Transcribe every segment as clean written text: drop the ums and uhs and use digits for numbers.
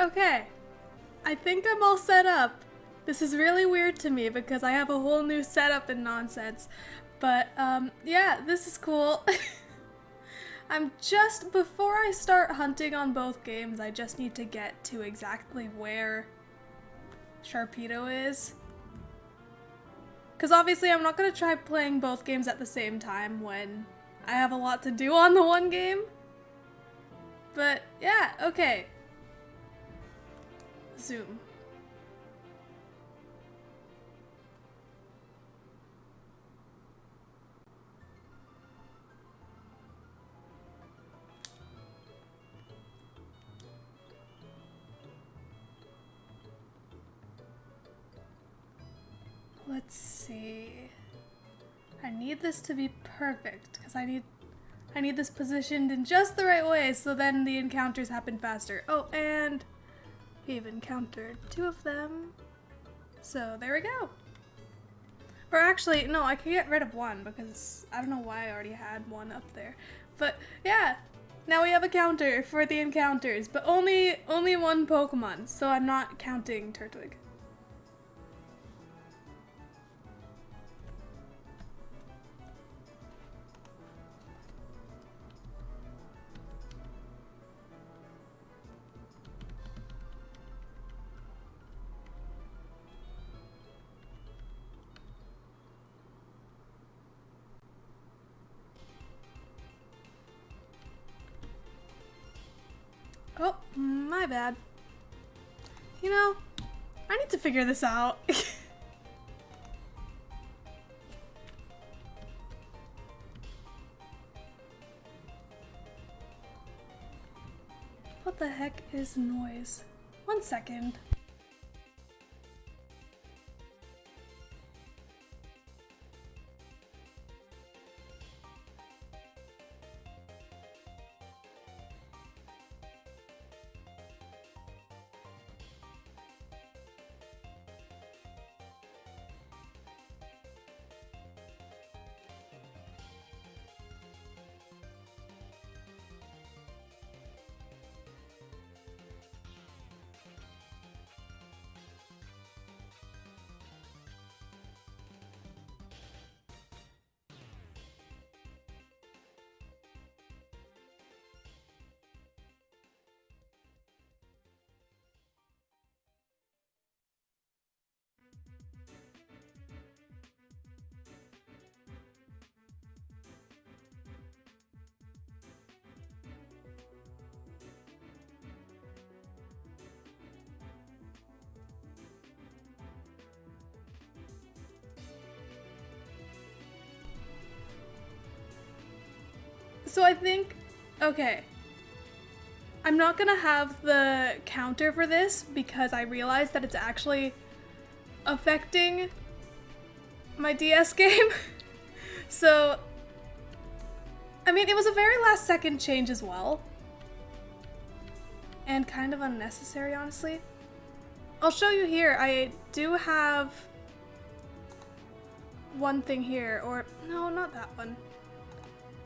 Okay, I think I'm all set up. This is really weird to me because I have a whole new setup and nonsense. But, yeah, this is cool. Before I start hunting on both games, I just need to get to exactly where Sharpedo is. Because obviously I'm not going to try playing both games at the same time when I have a lot to do on the one game. But, yeah, okay. Zoom. Let's see. I need this to be perfect because I need this positioned in just the right way so then the encounters happen faster. Oh, and we've encountered 2 of them. So there we go. Or actually, no, I could get rid of 1 because I don't know why I already had 1 up there. But yeah, now we have a counter for the encounters, but only 1 Pokemon, so I'm not counting Turtwig. Oh, my bad. You know, I need to figure this out. What the heck is noise? 1 second. So I think, okay, I'm not gonna have the counter for this because I realized that it's actually affecting my DS game. So, I mean, it was a very last second change as well. And kind of unnecessary, honestly. I'll show you here. I do have 1 thing here, or no, not that one.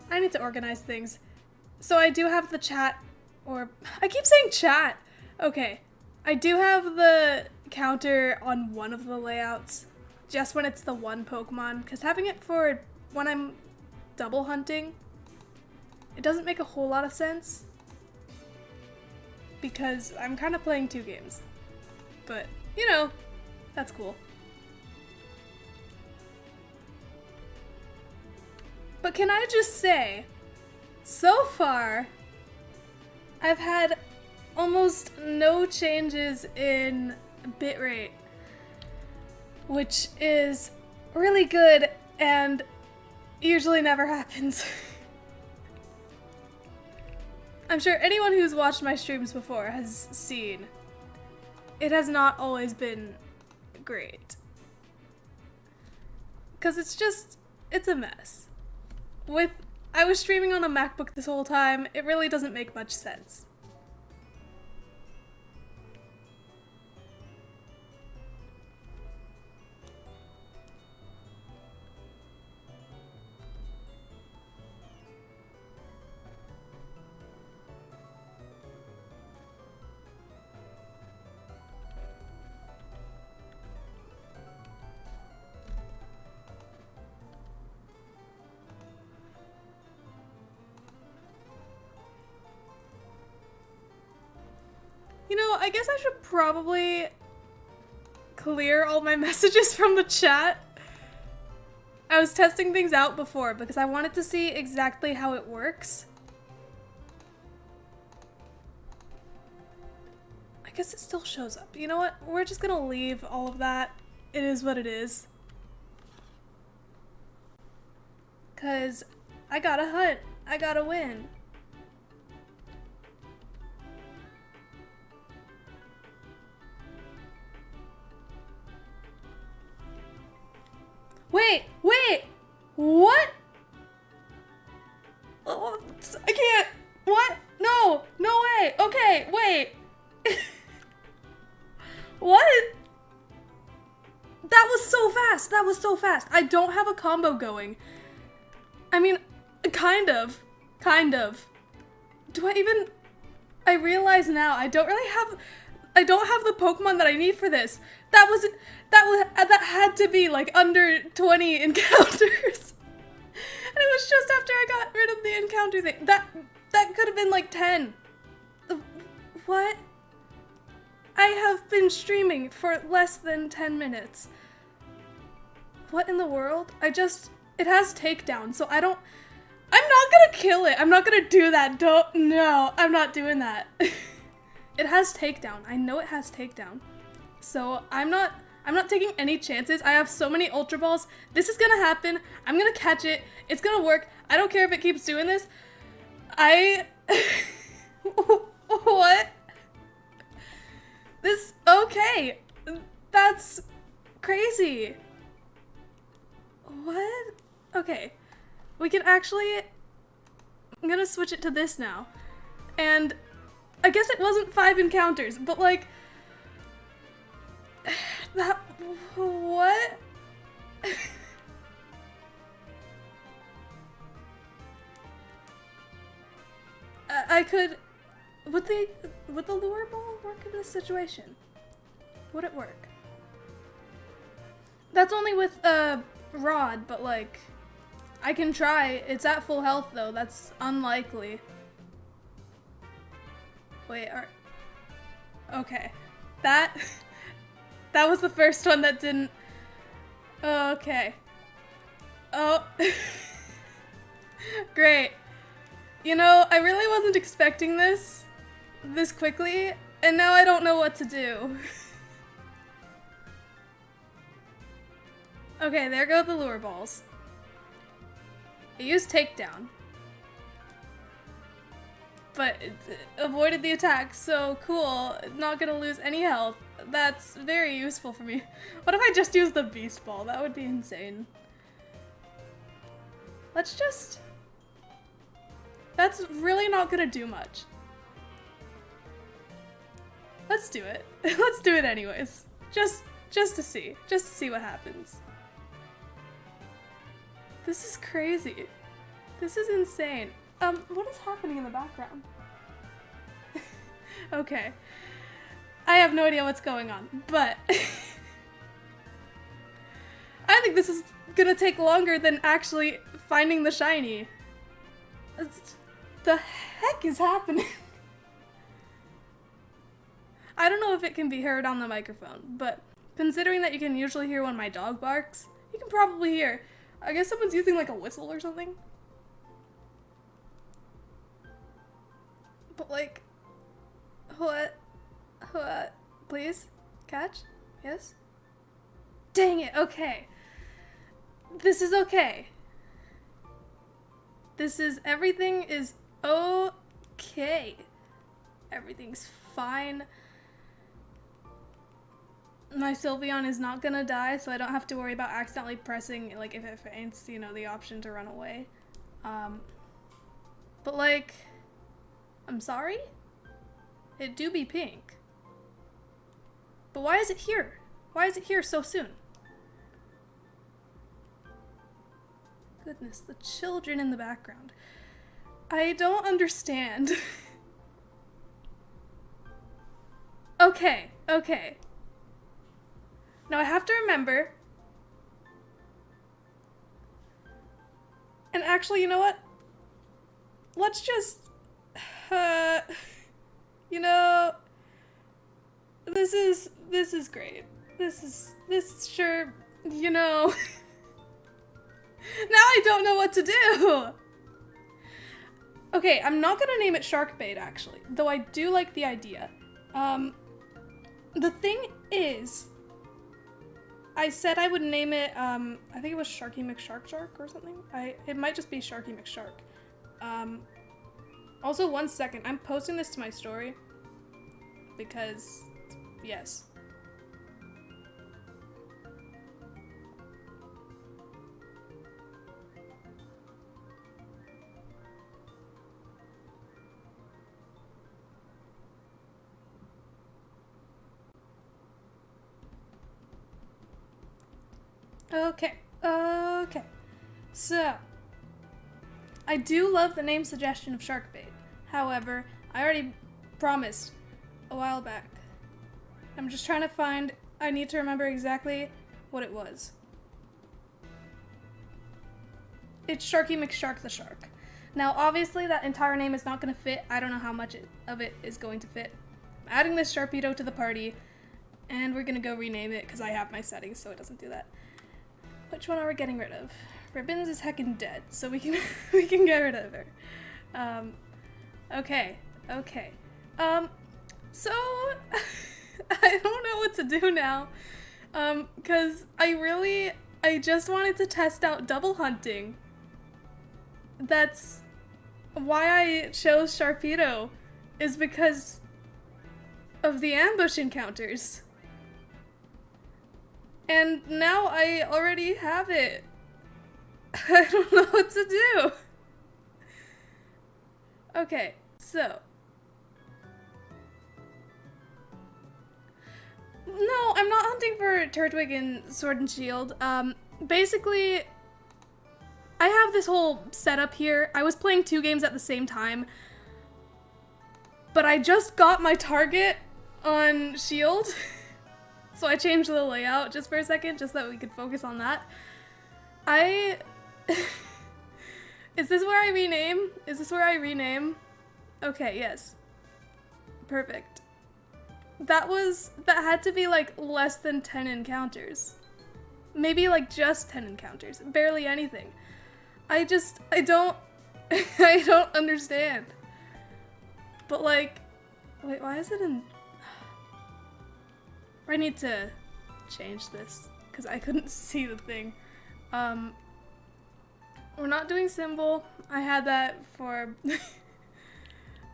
I need to organize things. So I do have the chat, or I keep saying chat. Okay, I do have the counter on 1 of the layouts, just when it's the 1 Pokemon, because having it for when I'm double hunting, it doesn't make a whole lot of sense, because I'm kind of playing 2 games. But, you know, that's cool. But can I just say, so far, I've had almost no changes in bitrate, which is really good and usually never happens. I'm sure anyone who's watched my streams before has seen it has not always been great. 'Cause it's a mess. I was streaming on a MacBook this whole time, it really doesn't make much sense. You know, I guess I should probably clear all my messages from the chat. I was testing things out before because I wanted to see exactly how it works. I guess it still shows up. You know what? We're just gonna leave all of that. It is what it is. 'Cause I gotta hunt. I gotta win. Wait! What? Oh, I can't! What? No! No way! Okay, wait! What? That was so fast! That was so fast! I don't have a combo going. I mean, kind of. Do I even... I realize now, I don't have the Pokemon that I need for this. That had to be like under 20 encounters. And it was just after I got rid of the encounter thing. That could have been like 10. What? I have been streaming for less than 10 minutes. What in the world? It has takedown, so I'm not gonna kill it. I'm not gonna do that. No, I'm not doing that. It has takedown. I know it has takedown. So I'm not taking any chances. I have so many Ultra Balls. This is gonna happen. I'm gonna catch it. It's gonna work. I don't care if it keeps doing this. What? Okay. That's crazy. What? Okay. We can actually... I'm gonna switch it to this now. And I guess it wasn't 5 encounters, but like... That... What? I could... Would the lure ball work in this situation? Would it work? That's only with a rod, but like... I can try. It's at full health though. That's unlikely. Wait, okay. That was the first one that didn't... Okay. Oh. Great. You know, I really wasn't expecting this quickly, and now I don't know what to do. Okay, there go the lure balls. It used takedown. But it avoided the attack, so cool. Not gonna lose any health. That's very useful for me. What if I just use the beast ball? That would be insane. Let's just... That's really not gonna do much. Let's do it. Let's do it anyways. Just to see. Just to see what happens. This is crazy. This is insane. What is happening in the background? Okay. I have no idea what's going on, but I think this is gonna take longer than actually finding the shiny. The heck is happening? I don't know if it can be heard on the microphone, but considering that you can usually hear when my dog barks, you can probably hear. I guess someone's using like a whistle or something. But like, what? Please? Catch? Yes? Dang it, okay. This is okay. Everything is okay. Everything's fine. My Sylveon is not gonna die, so I don't have to worry about accidentally pressing, like, if it faints, you know, the option to run away. But like, I'm sorry? It do be pink. But why is it here? Why is it here so soon? Goodness, the children in the background. I don't understand. Okay. Now I have to remember. And actually, you know what? Let's just, you know, this is great. This sure, you know. Now I don't know what to do. Okay, I'm not gonna name it shark bait actually, though I do like the idea. The thing is, I said I would name it, I think it was Sharky McShark Shark or something. It might just be Sharky McShark. Also, 1 second, I'm posting this to my story because, yes. Okay. So, I do love the name suggestion of shark bait. However, I already promised a while back. I'm just trying to find, I need to remember exactly what it was. It's Sharky McShark the Shark. Now, obviously, that entire name is not going to fit. I don't know how much of it is going to fit. I'm adding this sharpedo to the party, and we're going to go rename it because I have my settings so it doesn't do that. Which one are we getting rid of? Ribbons is heckin' dead, so we can we can get rid of her. Okay. So I don't know what to do now. Cause I just wanted to test out double hunting. That's why I chose Sharpedo, is because of the ambush encounters. And now I already have it. I don't know what to do. Okay, so. No, I'm not hunting for Turtwig and Sword and Shield. Basically, I have this whole setup here. I was playing 2 games at the same time. But I just got my target on Shield. So I changed the layout just for a second, just so that we could focus on that. Is this where I rename? Is this where I rename? Okay, yes. Perfect. That had to be like less than 10 encounters. Maybe like just 10 encounters. Barely anything. I don't I don't understand. But like, wait, why is it in... I need to change this because I couldn't see the thing. We're not doing symbol. I had that for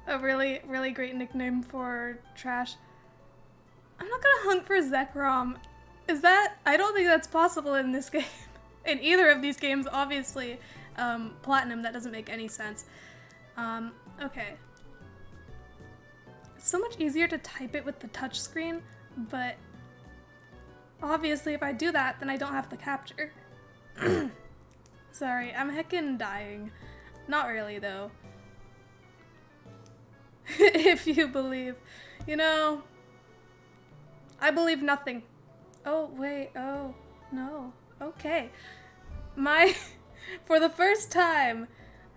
a really great nickname for trash. I'm not gonna hunt for Zekrom. Is that... I don't think that's possible in this game. In either of these games, obviously. Platinum, that doesn't make any sense. Okay. It's so much easier to type it with the touch screen, but obviously if I do that, then I don't have the capture. Sorry, I'm heckin' dying. Not really, though. If you believe. You know, I believe nothing. Oh, wait, oh, no. Okay. For the first time,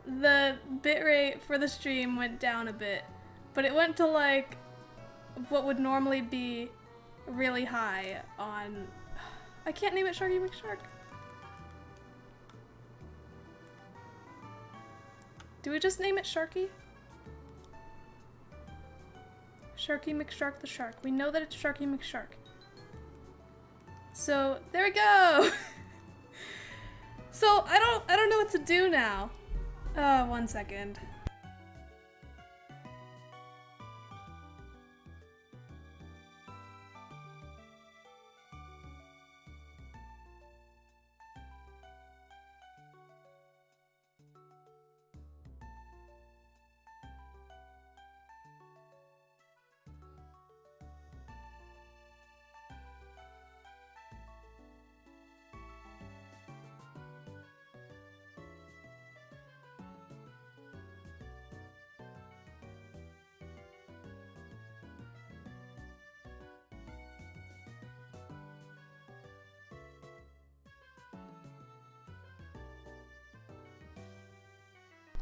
the bitrate for the stream went down a bit. But it went to, like, what would normally be really high on... I can't name it Sharky McShark. Do we just name it Sharky? Sharky McShark the Shark. We know that it's Sharky McShark. So, there we go! So, I don't know what to do now. 1 second.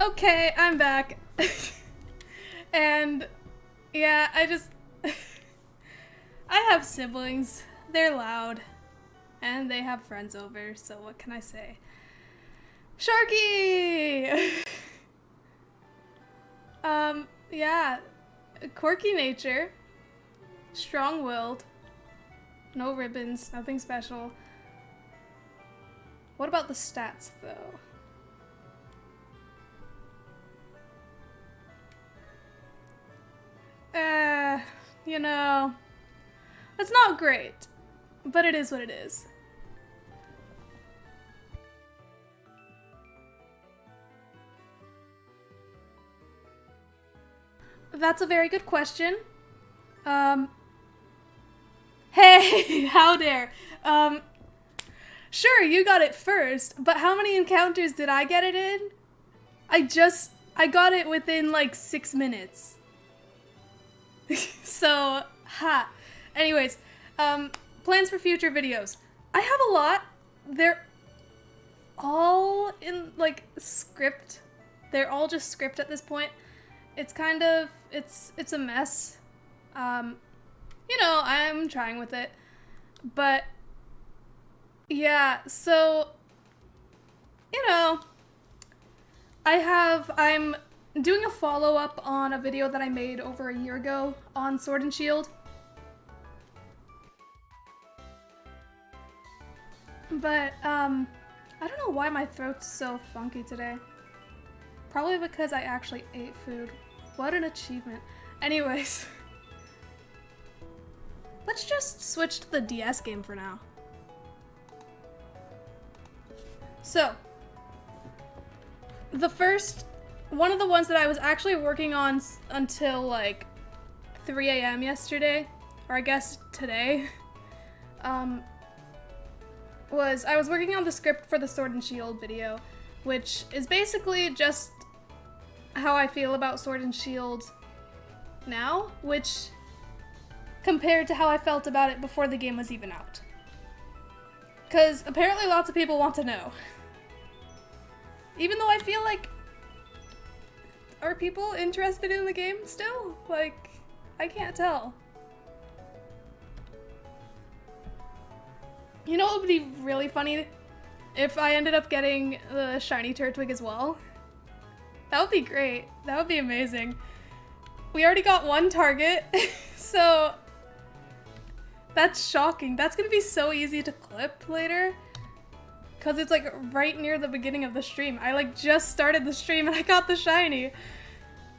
Okay, I'm back. And yeah, I have siblings. They're loud. And they have friends over, so what can I say? Sharky! Yeah. Quirky nature. Strong-willed. No ribbons, nothing special. What about the stats, though? You know, that's not great, but it is what it is. That's a very good question. Hey, how dare. Sure, you got it first, but how many encounters did I get it in? I got it within like 6 minutes. So, ha. Anyways, plans for future videos. I have a lot. They're all in, like, script. They're all just script at this point. It's kind of, it's a mess. You know, I'm trying with it. But, yeah, so, you know, I'm doing a follow-up on a video that I made over a year ago on Sword and Shield. But, I don't know why my throat's so funky today. Probably because I actually ate food. What an achievement. Anyways. Let's just switch to the DS game for now. So, one of the ones that I was actually working on until like 3 a.m. yesterday, or I guess today, was I was working on the script for the Sword and Shield video, which is basically just how I feel about Sword and Shield now, which compared to how I felt about it before the game was even out. Because apparently lots of people want to know. Even though I feel like, are people interested in the game still? Like, I can't tell. You know what would be really funny? If I ended up getting the shiny turtwig as well. That would be great. That would be amazing. We already got one target, so that's shocking. That's gonna be so easy to clip later. Cause it's like right near the beginning of the stream. I like just started the stream and I got the shiny.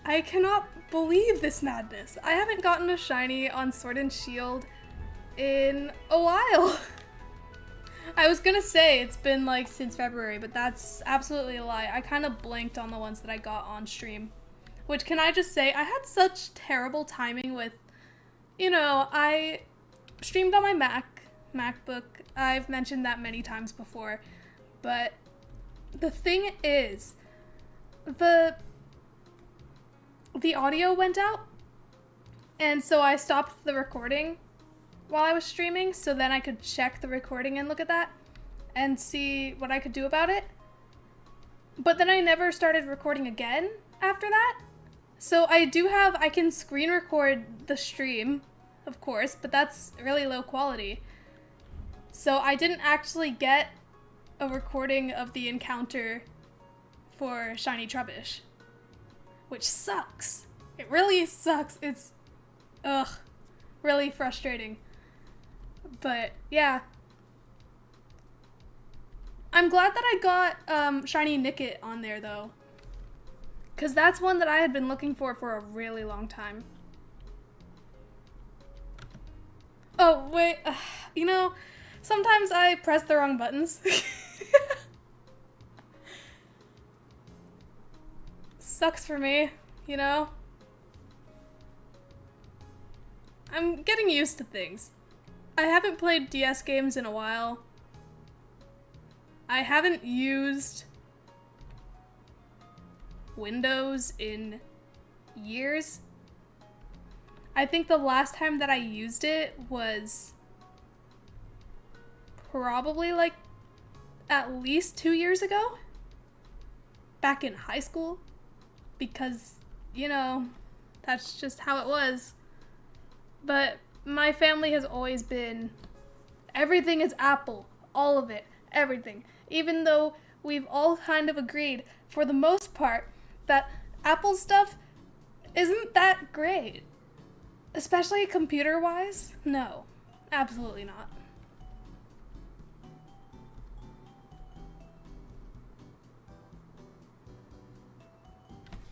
I cannot believe this madness. I haven't gotten a shiny on Sword and Shield in a while. I was gonna say it's been like since February, but that's absolutely a lie. I kind of blanked on the ones that I got on stream. Which, can I just say, I had such terrible timing with, you know, I streamed on my MacBook. I've mentioned that many times before. But the thing is, the audio went out. And so I stopped the recording while I was streaming, so then I could check the recording and look at that and see what I could do about it. But then I never started recording again after that. So I can screen record the stream, of course, but that's really low quality. So I didn't actually get a recording of the encounter for Shiny Trubbish, which sucks. It really sucks. It's, really frustrating. But yeah, I'm glad that I got Shiny Nickit on there though, because that's one that I had been looking for a really long time. Oh wait, you know, sometimes I press the wrong buttons. Sucks for me, you know? I'm getting used to things. I haven't played DS games in a while. I haven't used Windows in years. I think the last time that I used it was probably like at least 2 years ago. Back in high school. Because, you know, that's just how it was. But my family has always been, everything is Apple. All of it. Everything. Even though we've all kind of agreed, for the most part, that Apple stuff isn't that great. Especially computer-wise? No. Absolutely not.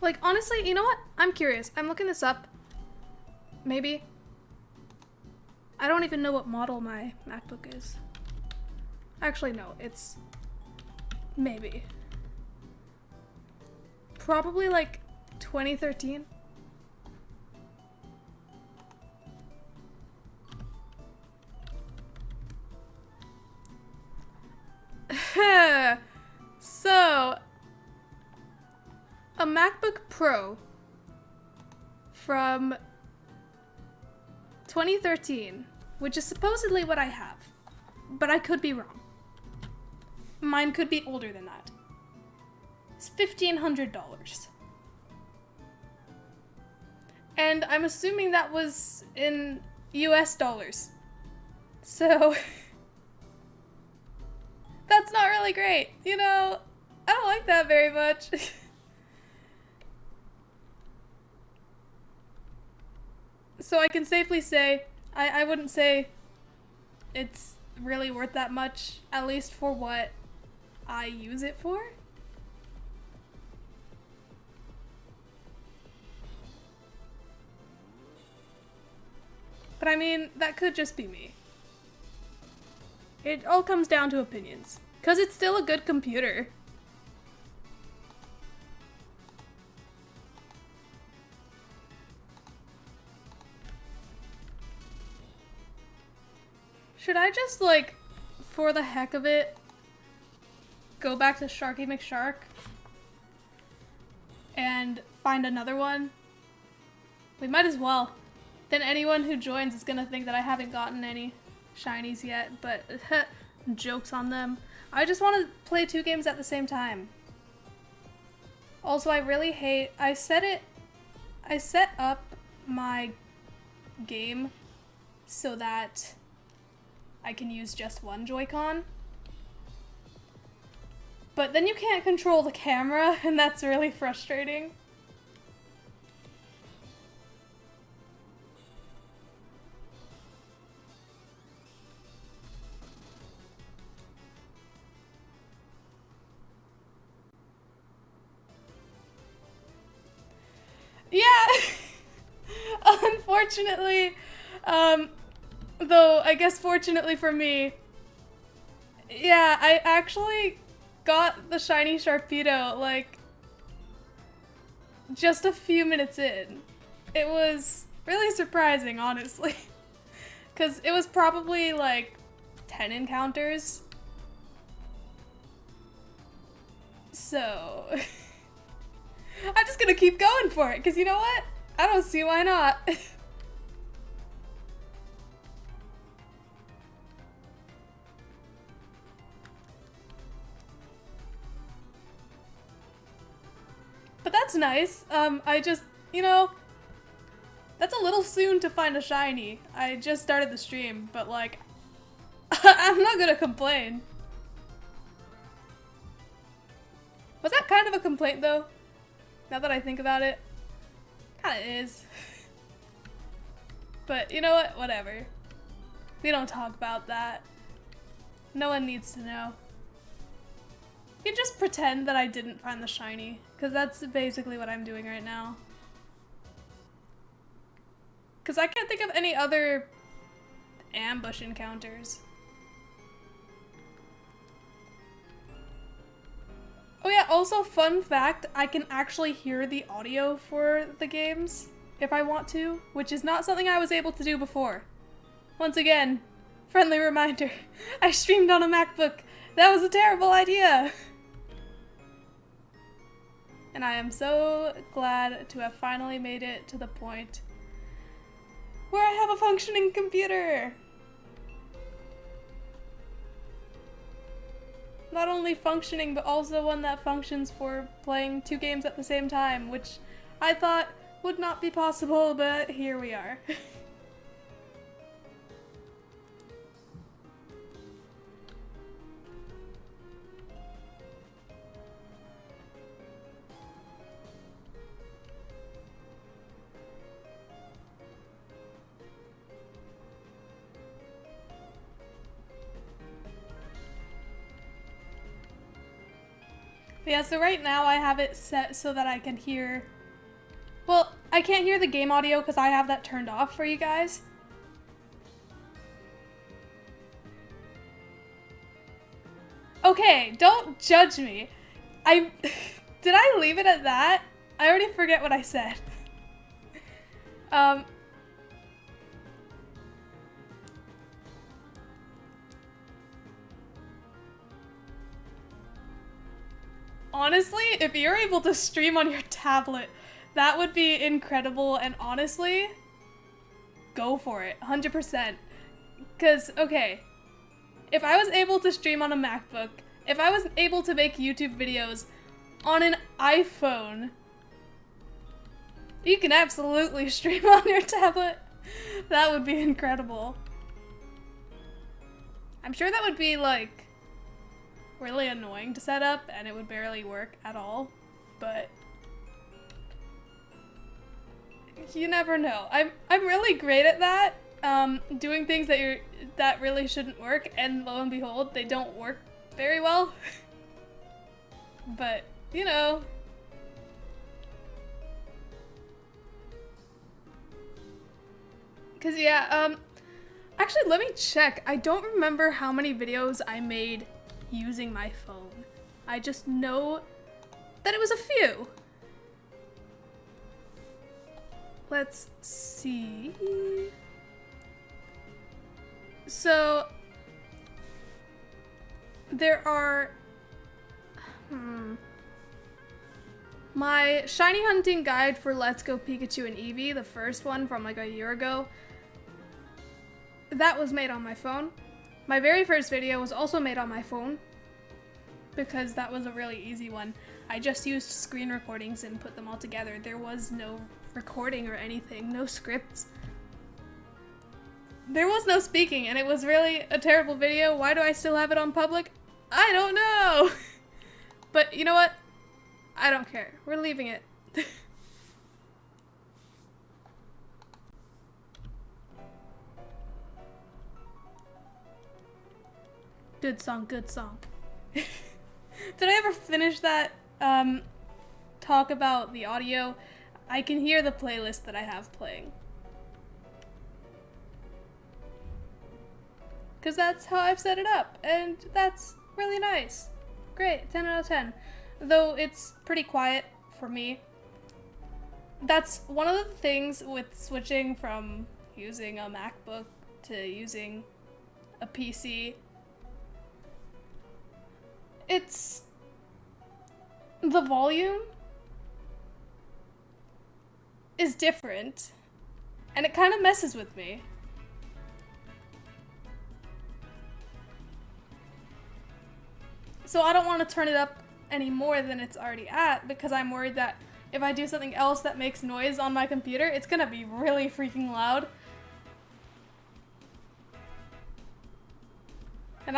Like, honestly, you know what? I'm curious. I'm looking this up. Maybe. I don't even know what model my MacBook is. Actually, no. It's... maybe. Probably, like, 2013? So... a MacBook Pro from 2013, which is supposedly what I have, but I could be wrong. Mine could be older than that. It's $1,500. And I'm assuming that was in US dollars. So, that's not really great. You know, I don't like that very much. So I can safely say, I wouldn't say it's really worth that much, at least for what I use it for. But I mean, that could just be me. It all comes down to opinions. 'Cause it's still a good computer. Should I just, like, for the heck of it, go back to Sharky McShark and find another one? We might as well. Then anyone who joins is gonna think that I haven't gotten any shinies yet, but joke's on them. I just want to play 2 games at the same time. Also, I really hate, I set up my game so that I can use just one Joy-Con. But then you can't control the camera, and that's really frustrating. Yeah! Unfortunately, though, I guess fortunately for me, yeah, I actually got the shiny Sharpedo, like, just a few minutes in. It was really surprising, honestly. Because it was probably, like, 10 encounters. So... I'm just gonna keep going for it, because you know what? I don't see why not. But that's nice. I just, you know, that's a little soon to find a shiny. I just started the stream, but like, I'm not gonna complain. Was that kind of a complaint though? Now that I think about it, kinda is. But you know what? Whatever. We don't talk about that. No one needs to know. You can just pretend that I didn't find the shiny, because that's basically what I'm doing right now. Because I can't think of any other ambush encounters. Oh yeah, also fun fact, I can actually hear the audio for the games if I want to, which is not something I was able to do before. Once again, friendly reminder, I streamed on a MacBook. That was a terrible idea. And I am so glad to have finally made it to the point where I have a functioning computer. Not only functioning, but also one that functions for playing 2 games at the same time, which I thought would not be possible, but here we are. But yeah, so right now I have it set so that I can hear... Well, I can't hear the game audio because I have that turned off for you guys. Okay, don't judge me. Did I leave it at that? I already forget what I said. Honestly, if you're able to stream on your tablet, that would be incredible, and honestly, go for it, 100%. Because, okay, if I was able to stream on a MacBook, if I was able to make YouTube videos on an iPhone, you can absolutely stream on your tablet. That would be incredible. I'm sure that would be, like, really annoying to set up, and it would barely work at all, but you never know. I'm really great at that, doing things that really shouldn't work, and lo and behold, they don't work very well. But, you know. Cause yeah, actually let me check. I don't remember how many videos I made using my phone. I just know that it was a few. Let's see. So there are my shiny hunting guide for Let's Go Pikachu and Eevee, the first one from like a year ago. That was made on my phone. My very first video was also made on my phone because that was a really easy one. I just used screen recordings and put them all together. There was no recording or anything, no scripts. There was no speaking, and it was really a terrible video. Why do I still have it on public? I don't know! But you know what? I don't care. We're leaving it. Good song, good song. Did I ever finish that talk about the audio? I can hear the playlist that I have playing. Because that's how I've set it up, and that's really nice. Great, 10 out of 10. Though it's pretty quiet for me. That's one of the things with switching from using a MacBook to using a PC. It's the volume is different, and it kind of messes with me. So I don't want to turn it up any more than it's already at because I'm worried that if I do something else that makes noise on my computer, it's gonna be really freaking loud. And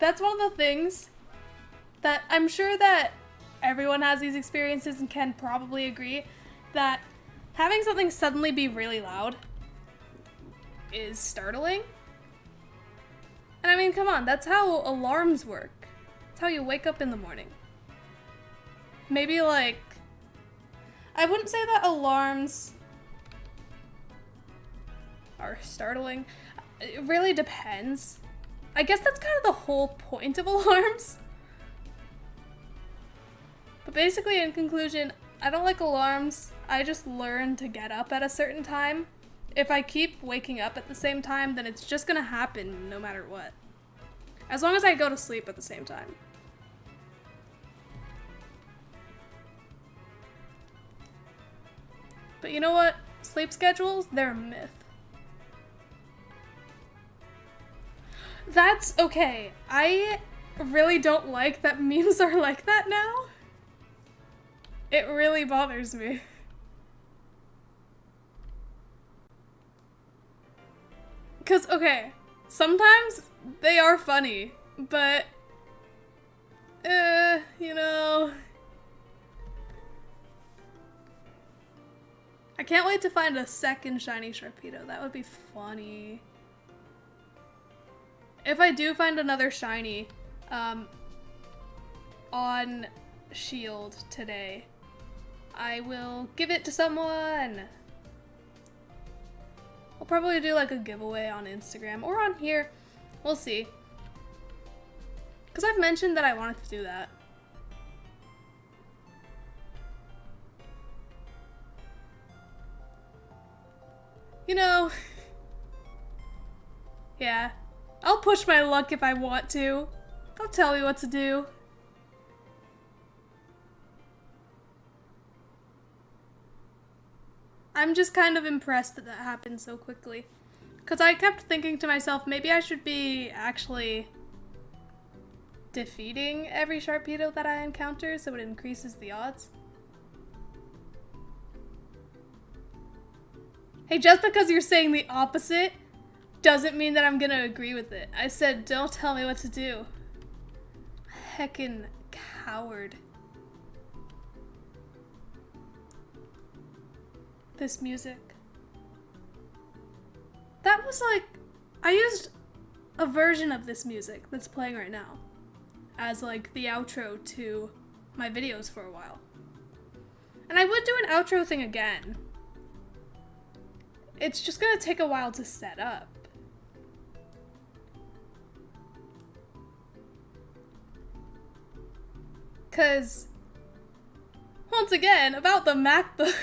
that's one of the things that I'm sure that everyone has these experiences and can probably agree that having something suddenly be really loud is startling. And I mean, come on, that's how alarms work. That's how you wake up in the morning. Maybe like, I wouldn't say that alarms are startling. It really depends. I guess that's kind of the whole point of alarms. But basically, in conclusion, I don't like alarms. I just learn to get up at a certain time. If I keep waking up at the same time, then it's just gonna happen no matter what. As long as I go to sleep at the same time. But you know what? Sleep schedules, they're a myth. That's okay. I really don't like that memes are like that now. It really bothers me. Cause, okay, sometimes they are funny, but, you know. I can't wait to find a second shiny Sharpedo. That would be funny. If I do find another shiny, on shield today. I will give it to someone. I'll probably do like a giveaway on Instagram or on here. We'll see. Because I've mentioned that I wanted to do that. You know, yeah, I'll push my luck if I want to. Don't tell me what to do. I'm just kind of impressed that that happened so quickly. Because I kept thinking to myself, maybe I should be actually defeating every sharpedo that I encounter so it increases the odds. Hey, just because you're saying the opposite doesn't mean that I'm gonna agree with it. I said, don't tell me what to do. Heckin' coward. This music. That was like, I used a version of this music that's playing right now as like the outro to my videos for a while. And I would do an outro thing again. It's just gonna take a while to set up. Cause, once again, about the MacBook.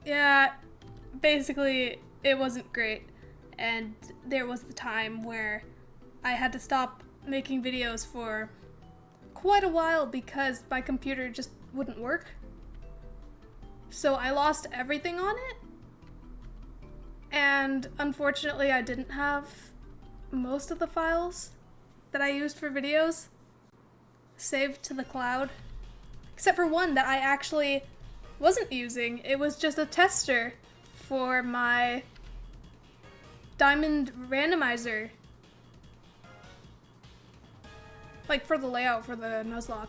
Yeah, basically it wasn't great. And there was the time where I had to stop making videos for quite a while because my computer just wouldn't work. So I lost everything on it, and unfortunately I didn't have most of the files that I used for videos saved to the cloud, except for one that I actually wasn't using. It was just a tester for my diamond randomizer, like for the layout for the Nuzlocke.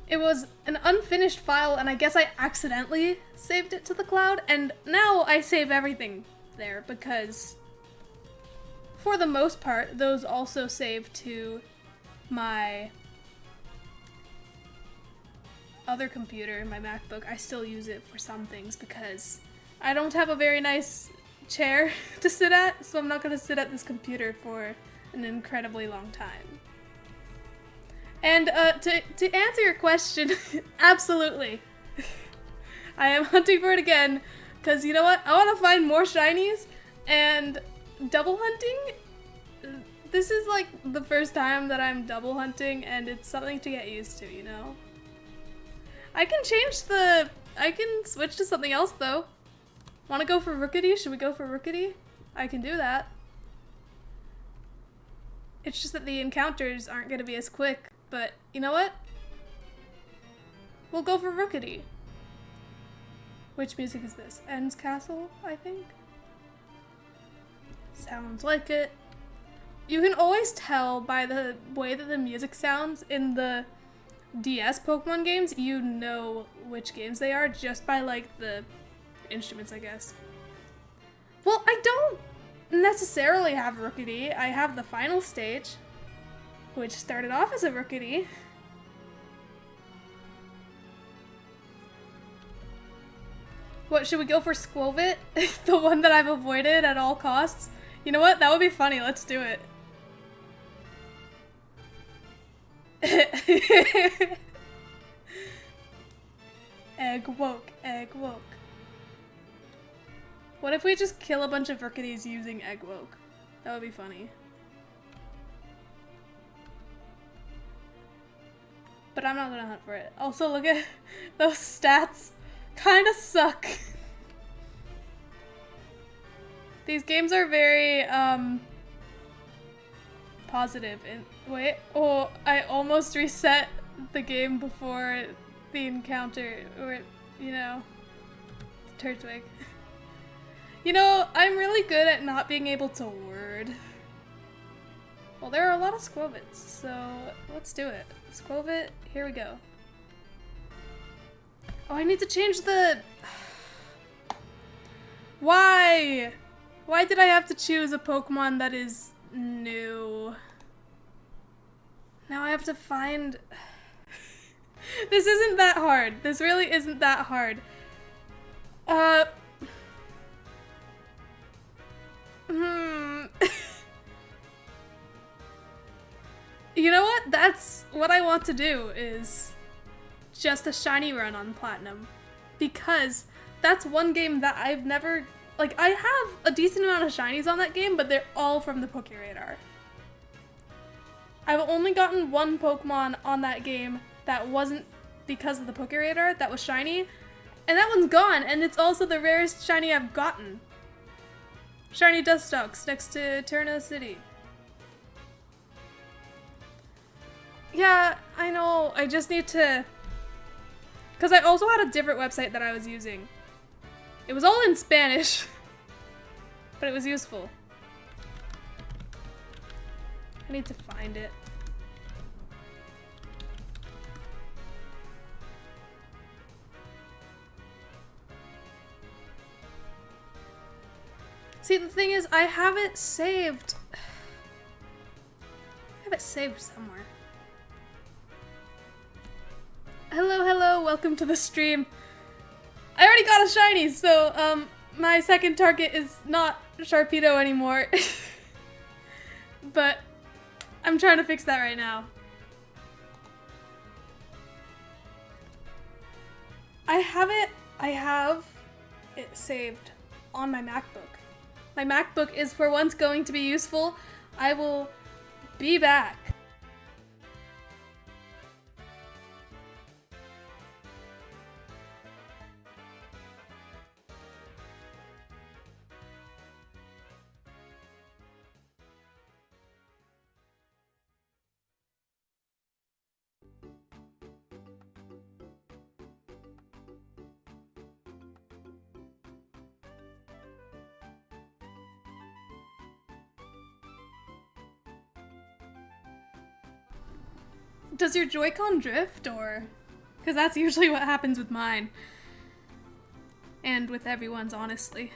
It was an unfinished file, and I guess I accidentally saved it to the cloud, and now I save everything there because, for the most part, those also save to my other computer, my MacBook. I still use it for some things because I don't have a very nice chair to sit at, so I'm not going to sit at this computer for an incredibly long time. And to answer your question, absolutely. I am hunting for it again, because you know what? I want to find more shinies, and double hunting, this is like the first time that I'm double hunting, and it's something to get used to, you know? I can switch to something else though. Want to go for Rookity? Should we go for Rookity? I can do that. It's just that the encounters aren't going to be as quick. But, you know what? We'll go for Rookity. Which music is this? End's Castle, I think? Sounds like it. You can always tell by the way that the music sounds in the DS Pokemon games, you know which games they are just by, like, the instruments, I guess. Well, I don't necessarily have Rookity. I have the final stage, which started off as a Rookity. What, should we go for Squovit? The one that I've avoided at all costs? You know what? That would be funny. Let's do it. Egg woke, egg woke. What if we just kill a bunch of Rookities using egg woke? That would be funny. But I'm not gonna hunt for it. Also, look at those stats. Kinda suck. These games are very, positive. And wait, oh, I almost reset the game before the encounter, or, you know, turtwig. You know, I'm really good at not being able to word. Well, there are a lot of Squovits, so let's do it. Squovit, here we go. Oh, I need to change the... Why? Why did I have to choose a Pokemon that is new? Now I have to find... This isn't that hard. This really isn't that hard. You know what? That's what I want to do, is just a shiny run on Platinum. Because that's one game that I've never... Like, I have a decent amount of shinies on that game, but they're all from the Pokéradar. I've only gotten one Pokemon on that game that wasn't because of the Pokéradar, that was shiny. And that one's gone, and it's also the rarest shiny I've gotten. Shiny Dustox next to Eterna City. Yeah, I know. I just need to... Because I also had a different website that I was using. It was all in Spanish, but it was useful. I need to find it. See, the thing is, I have it saved. I have it saved somewhere. Hello, hello, welcome to the stream. I already got a shiny, so, my second target is not Sharpedo anymore. But I'm trying to fix that right now. I have it saved on my MacBook. My MacBook is for once going to be useful. I will be back. Does your Joy-Con drift, or? Because that's usually what happens with mine. And with everyone's, honestly.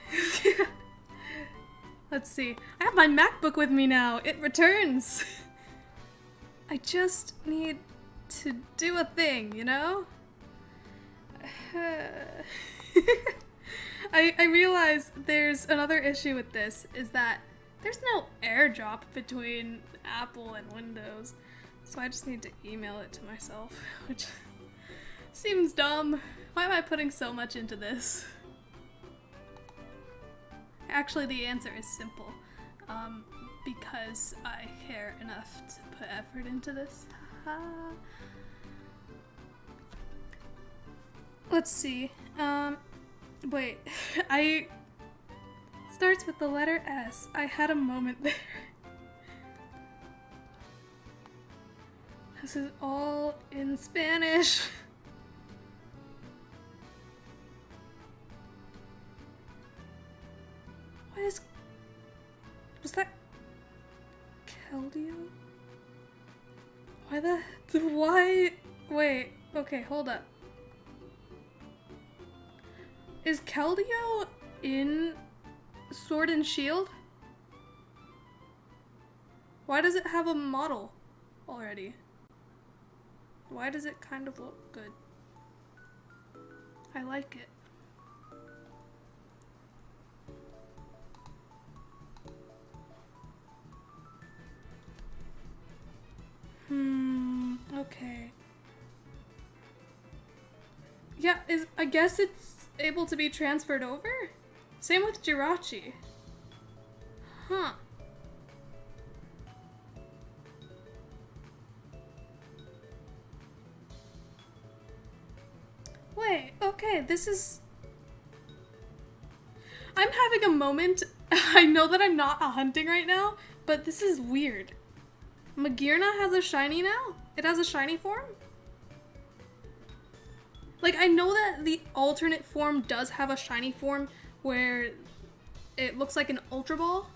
Let's see. I have my MacBook with me now. It returns. I just need to do a thing, you know? I realize there's another issue with this, is that there's no airdrop between Apple and Windows. So I just need to email it to myself, which seems dumb. Why am I putting so much into this? Actually, the answer is simple. Because I care enough to put effort into this. Let's see. Wait. Starts with the letter S. I had a moment there. This is all in Spanish. Was that Keldeo? Why? Wait, okay, hold up. Is Keldeo in Sword and Shield? Why does it have a model already? Why does it kind of look good? I like it. Okay. Yeah, I guess it's able to be transferred over? Same with Jirachi. Huh. Wait, okay, this is... I'm having a moment. I know that I'm not hunting right now, but this is weird. Magearna has a shiny now? It has a shiny form? Like, I know that the alternate form does have a shiny form where it looks like an Ultra Ball.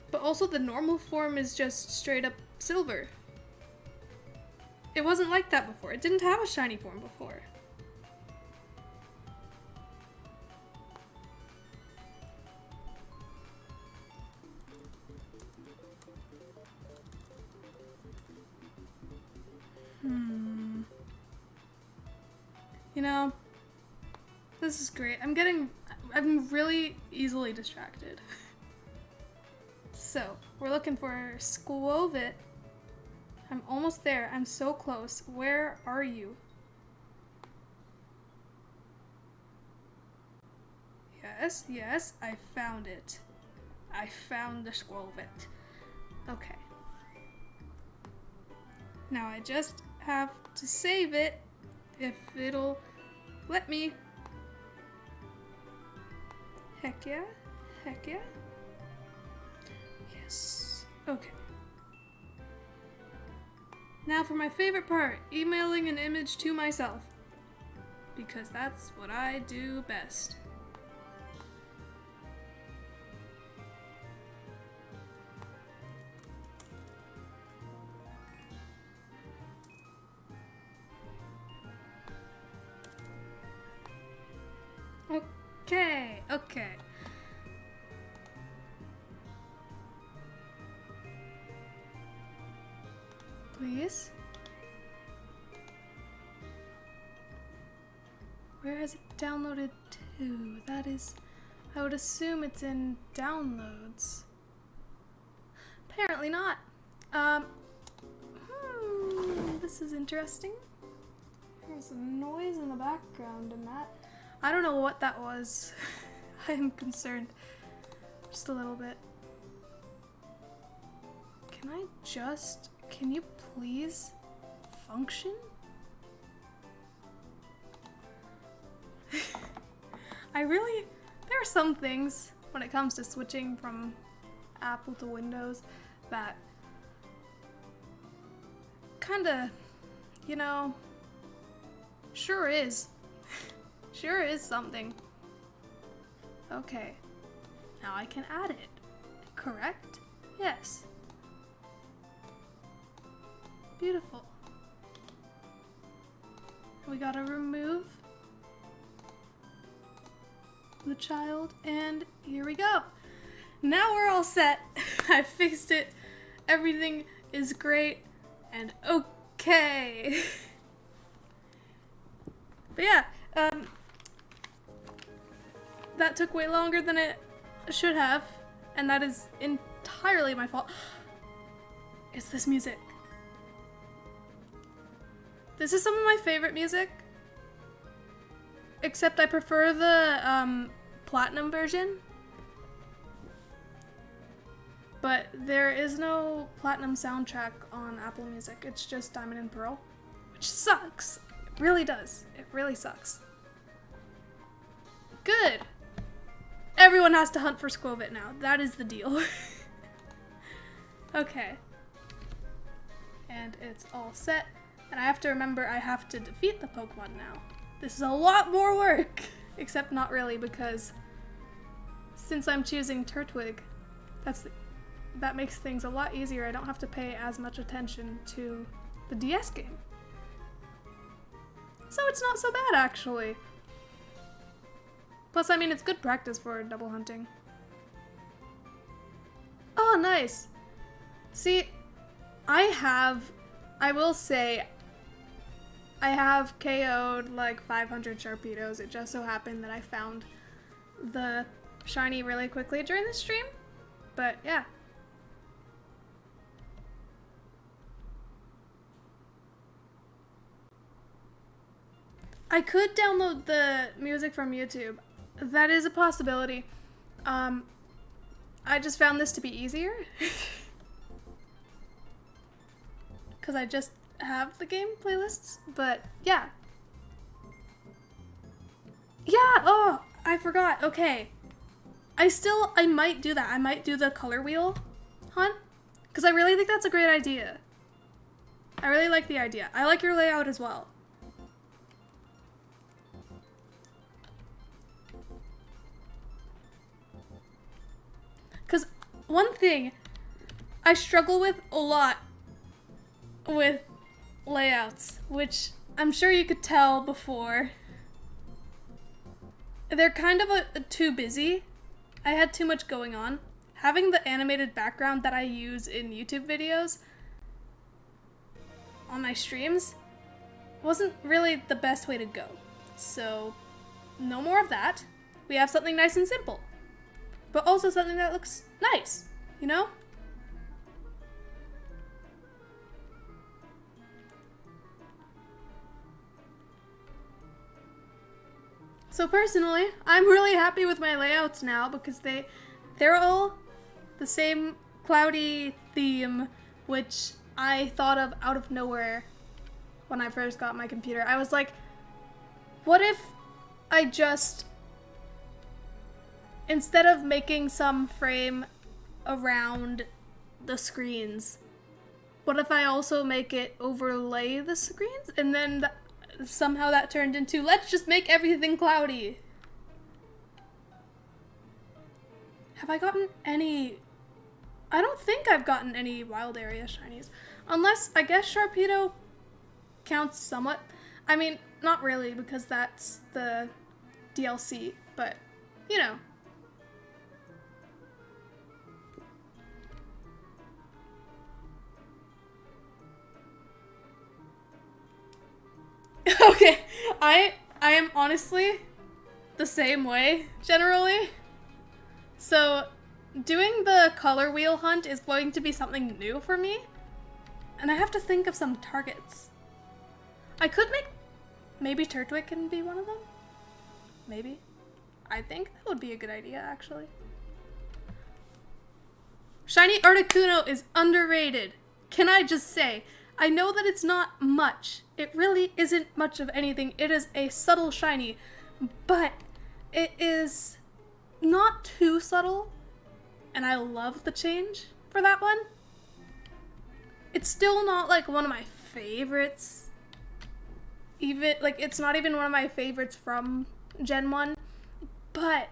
But also the normal form is just straight up silver. It wasn't like that before. It didn't have a shiny form before. You know, this is great. I'm really easily distracted. So, we're looking for Squovit. I'm almost there. I'm so close. Where are you? Yes, yes, I found it. I found the Squovit. Okay. Now I just have to save it if it'll let me. Heck yeah, heck yeah. Yes, okay. Now for my favorite part, emailing an image to myself. Because that's what I do best. Okay, okay. Please? Where has it downloaded to? That is, I would assume it's in downloads. Apparently not. This is interesting. There's some noise in the background in that. I don't know what that was. I am concerned. Just a little bit. Can you please function? There are some things when it comes to switching from Apple to Windows that kinda, you know, sure is something. Okay, now I can add it, correct? Yes. Beautiful. We gotta remove the child, and here we go. Now we're all set. I fixed it. Everything is great and okay. But yeah, that took way longer than it should have, and that is entirely my fault. It's this music. This is some of my favorite music, except I prefer the platinum version. But there is no platinum soundtrack on Apple Music. It's just Diamond and Pearl, which sucks. It really does. It really sucks. Good. Everyone has to hunt for Squovit now. That is the deal. Okay. And it's all set. And I have to remember I have to defeat the Pokemon now. This is a lot more work. Except not really, because since I'm choosing Turtwig, that makes things a lot easier. I don't have to pay as much attention to the DS game. So it's not so bad, actually. Plus, I mean, it's good practice for double hunting. Oh, nice. See, I will say, I have KO'd like 500 Sharpedos. It just so happened that I found the shiny really quickly during the stream. But yeah. I could download the music from YouTube. That is a possibility. I just found this to be easier. Because I just have the game playlists, but yeah. Yeah, oh, I forgot. Okay. I might do that. I might do the color wheel hunt, because I really think that's a great idea. I really like the idea. I like your layout as well. Because one thing I struggle with a lot with layouts, which I'm sure you could tell before, they're kind of too busy. I had too much going on. Having the animated background that I use in YouTube videos on my streams wasn't really the best way to go. So, no more of that. We have something nice and simple. But also something that looks nice, you know? So personally, I'm really happy with my layouts now because they're all the same cloudy theme, which I thought of out of nowhere when I first got my computer. I was like, what if I just, instead of making some frame around the screens, what if I also make it overlay the screens? And then somehow that turned into, let's just make everything cloudy. Have I gotten any? I don't think I've gotten any wild area shinies. Unless, I guess Sharpedo counts somewhat. I mean, not really, because that's the DLC, but, you know. Okay, I am honestly the same way, generally. So, doing the color wheel hunt is going to be something new for me, and I have to think of some targets. I could make, maybe turtwig can be one of them? Maybe. I think that would be a good idea, actually. Shiny Articuno is underrated. Can I just say, I know that it's not much. It really isn't much of anything. It is a subtle shiny, but it is not too subtle, and I love the change for that one. It's still not like one of my favorites. Even, like, it's not even one of my favorites from Gen 1, but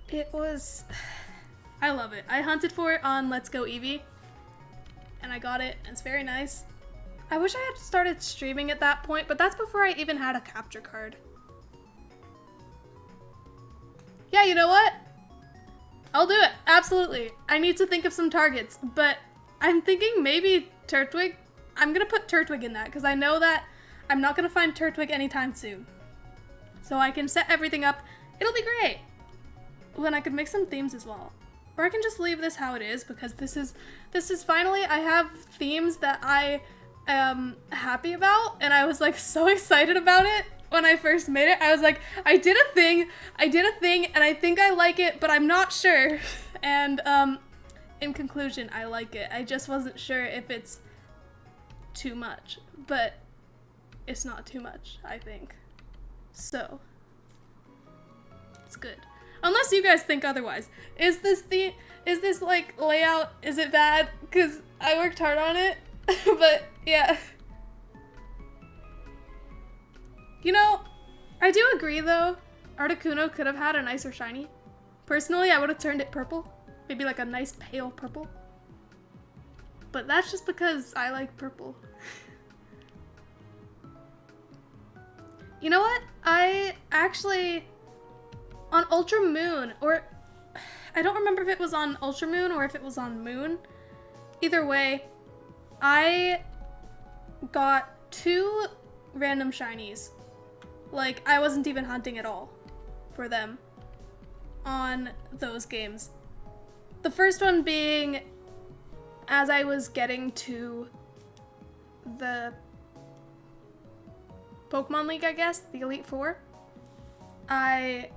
it was, I love it. I hunted for it on Let's Go Eevee, and I got it, and it's very nice. I wish I had started streaming at that point, but that's before I even had a capture card. Yeah, you know what? I'll do it, absolutely. I need to think of some targets, but I'm thinking maybe turtwig. I'm gonna put turtwig in that, because I know that I'm not gonna find turtwig anytime soon. So I can set everything up. It'll be great. Then I could make some themes as well. Or I can just leave this how it is, because this is finally, I have themes that I am happy about, and I was like so excited about it when I first made it. I was like, I did a thing, and I think I like it, but I'm not sure. And in conclusion, I like it. I just wasn't sure if it's too much, but it's not too much, I think. So, it's good. Unless you guys think otherwise. Is this like layout, is it bad? Because I worked hard on it, but yeah. You know, I do agree though, Articuno could have had a nicer shiny. Personally, I would have turned it purple. Maybe like a nice pale purple. But that's just because I like purple. You know what? I actually, on Ultra Moon, or I don't remember if it was on Ultra Moon or if it was on Moon. Either way, I got 2 random shinies. Like, I wasn't even hunting at all for them on those games. The first one being as I was getting to the Pokemon League, I guess, the Elite Four, I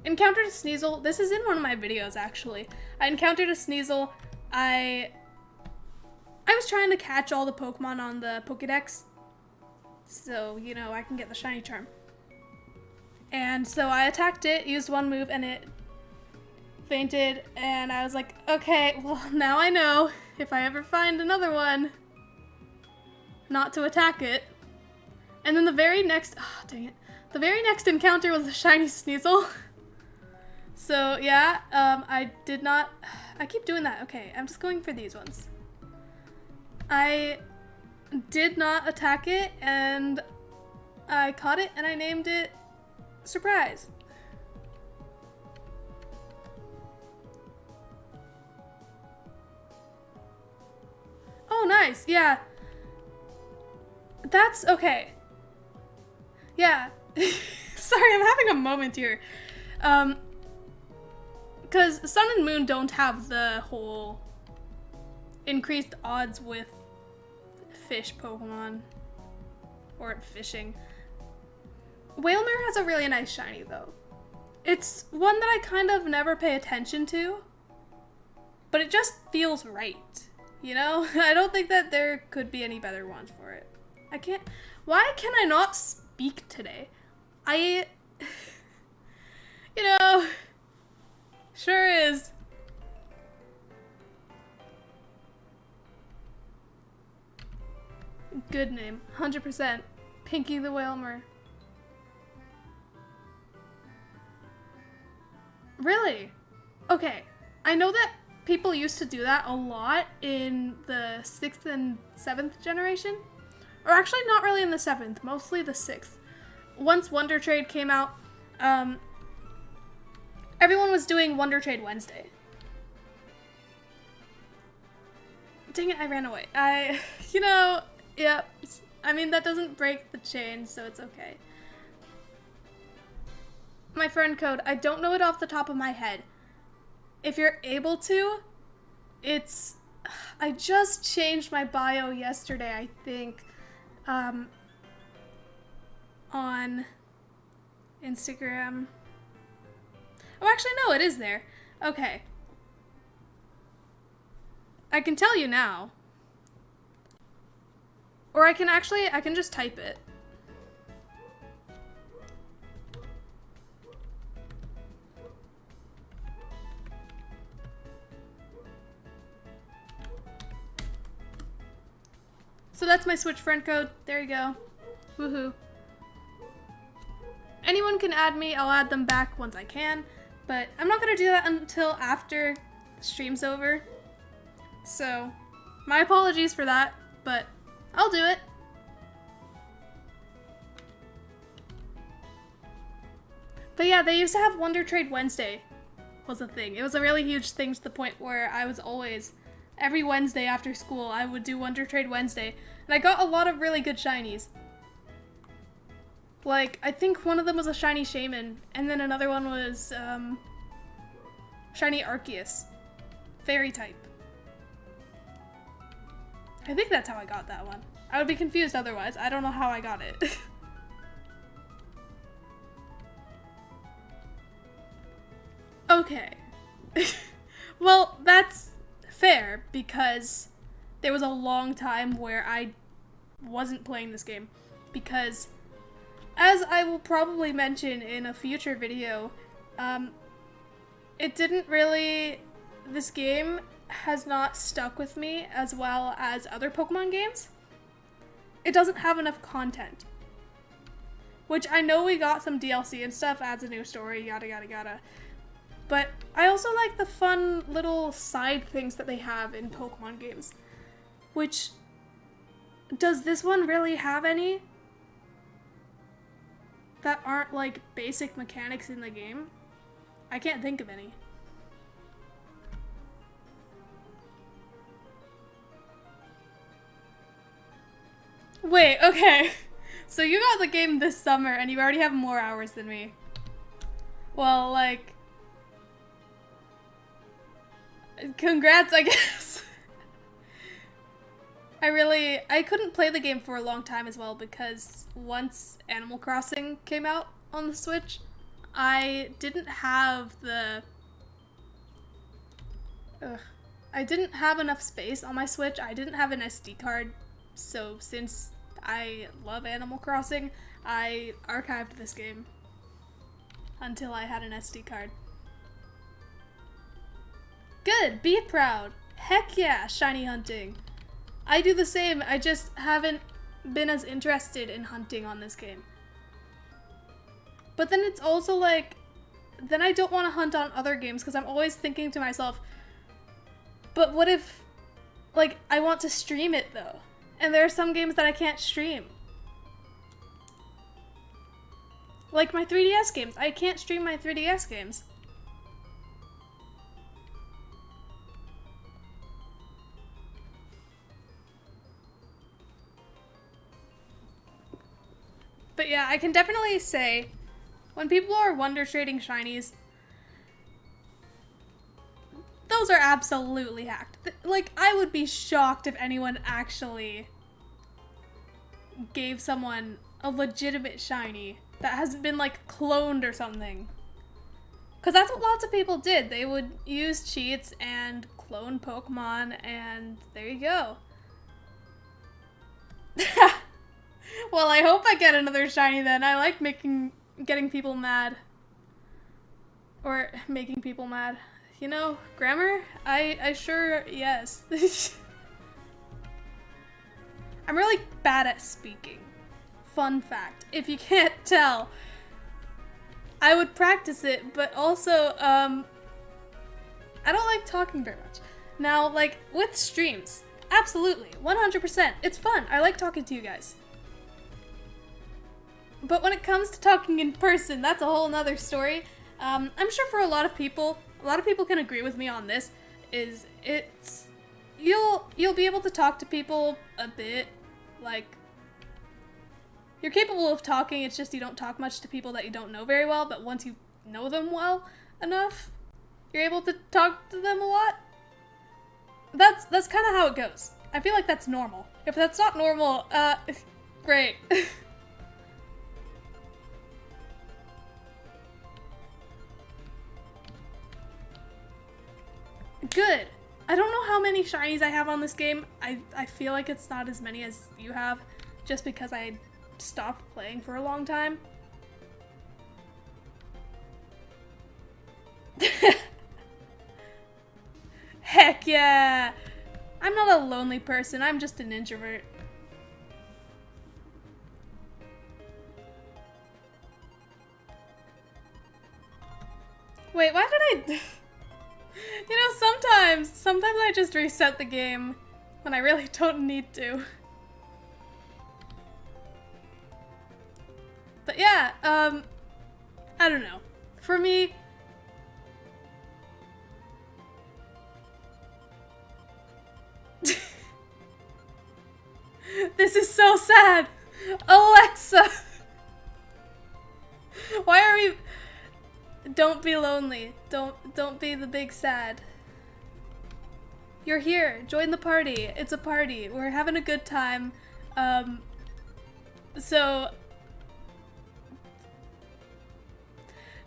encountered a Sneasel. This is in one of my videos, actually. I encountered a Sneasel. I was trying to catch all the Pokemon on the Pokédex, so, you know, I can get the shiny charm. And so I attacked it, used one move, and it fainted, and I was like, okay, well, now I know if I ever find another one not to attack it. And then the very next, oh, dang it. The very next encounter was a shiny Sneasel. So, yeah, I did not, I keep doing that. Okay, I'm just going for these ones. I did not attack it, and I caught it, and I named it Surprise. Oh, nice, yeah. That's okay. Yeah. Sorry, I'm having a moment here. Because Sun and Moon don't have the whole increased odds with fish Pokemon. Or fishing. Whalmer has a really nice shiny, though. It's one that I kind of never pay attention to, but it just feels right, you know? I don't think that there could be any better ones for it. Why can I not speak today? You know, sure is. Good name, 100%. Pinky the Whalmer. Really? Okay. I know that people used to do that a lot in the 6th and 7th generation. Or actually not really in the 7th, mostly the 6th. Once Wonder Trade came out, everyone was doing Wonder Trade Wednesday. Dang it, I ran away. Yeah, I mean, that doesn't break the chain, so it's okay. My friend code, I don't know it off the top of my head. If you're able to, I just changed my bio yesterday, I think, on Instagram. Oh, actually, no, it is there. Okay. I can tell you now. Or I can just type it. So that's my Switch friend code. There you go. Woohoo. Anyone can add me. I'll add them back once I can. But I'm not going to do that until after stream's over. So, my apologies for that, but I'll do it. But yeah, they used to have Wonder Trade Wednesday was a thing. It was a really huge thing to the point where I was always, every Wednesday after school, I would do Wonder Trade Wednesday. And I got a lot of really good shinies. Like, I think one of them was a shiny Shaman, and then another one was, shiny Arceus. Fairy type. I think that's how I got that one. I would be confused otherwise. I don't know how I got it. Okay. Well, that's fair, because there was a long time where I wasn't playing this game. Because, as I will probably mention in a future video, it didn't really... This game has not stuck with me as well as other Pokemon games. It doesn't have enough content. Which I know we got some DLC and stuff, adds a new story, yada yada yada. But I also like the fun little side things that they have in Pokemon games. Which, does this one really have any that aren't like basic mechanics in the game? I can't think of any. Wait, okay. So you got the game this summer and you already have more hours than me. Well, like... Congrats, I guess. I couldn't play the game for a long time as well because once Animal Crossing came out on the Switch, I didn't have I didn't have enough space on my Switch. I didn't have an SD card. So since I love Animal Crossing, I archived this game until I had an SD card. Good, be proud. Heck yeah, shiny hunting. I do the same, I just haven't been as interested in hunting on this game. But then it's also like, then I don't want to hunt on other games because I'm always thinking to myself, but what if, like, I want to stream it though? And there are some games that I can't stream. Like my 3DS games. I can't stream my 3DS games. But yeah, I can definitely say when people are wonder trading shinies, those are absolutely hacked. Like, I would be shocked if anyone actually gave someone a legitimate shiny that hasn't been, like, cloned or something. Because that's what lots of people did. They would use cheats and clone Pokemon, and there you go. Well, I hope I get another shiny then. I like getting people mad. Or making people mad. You know, grammar? I sure, yes. I'm really bad at speaking. Fun fact, if you can't tell. I would practice it, but also, I don't like talking very much. Now, like, with streams, absolutely, 100%, it's fun. I like talking to you guys. But when it comes to talking in person, that's a whole nother story. I'm sure for a lot of people can agree with me on this, you'll be able to talk to people a bit, like, you're capable of talking, it's just you don't talk much to people that you don't know very well, but once you know them well enough, you're able to talk to them a lot. That's kind of how it goes. I feel like that's normal. If that's not normal, great. Good. I don't know how many shinies I have on this game. I feel like it's not as many as you have, just because I stopped playing for a long time. Heck yeah! I'm not a lonely person, I'm just an introvert. Wait, why did I... You know, sometimes I just reset the game when I really don't need to. But yeah, I don't know. For me, this is so sad. Alexa, why are we... Don't be lonely. Don't be the big sad. You're here. Join the party. It's a party. We're having a good time. So...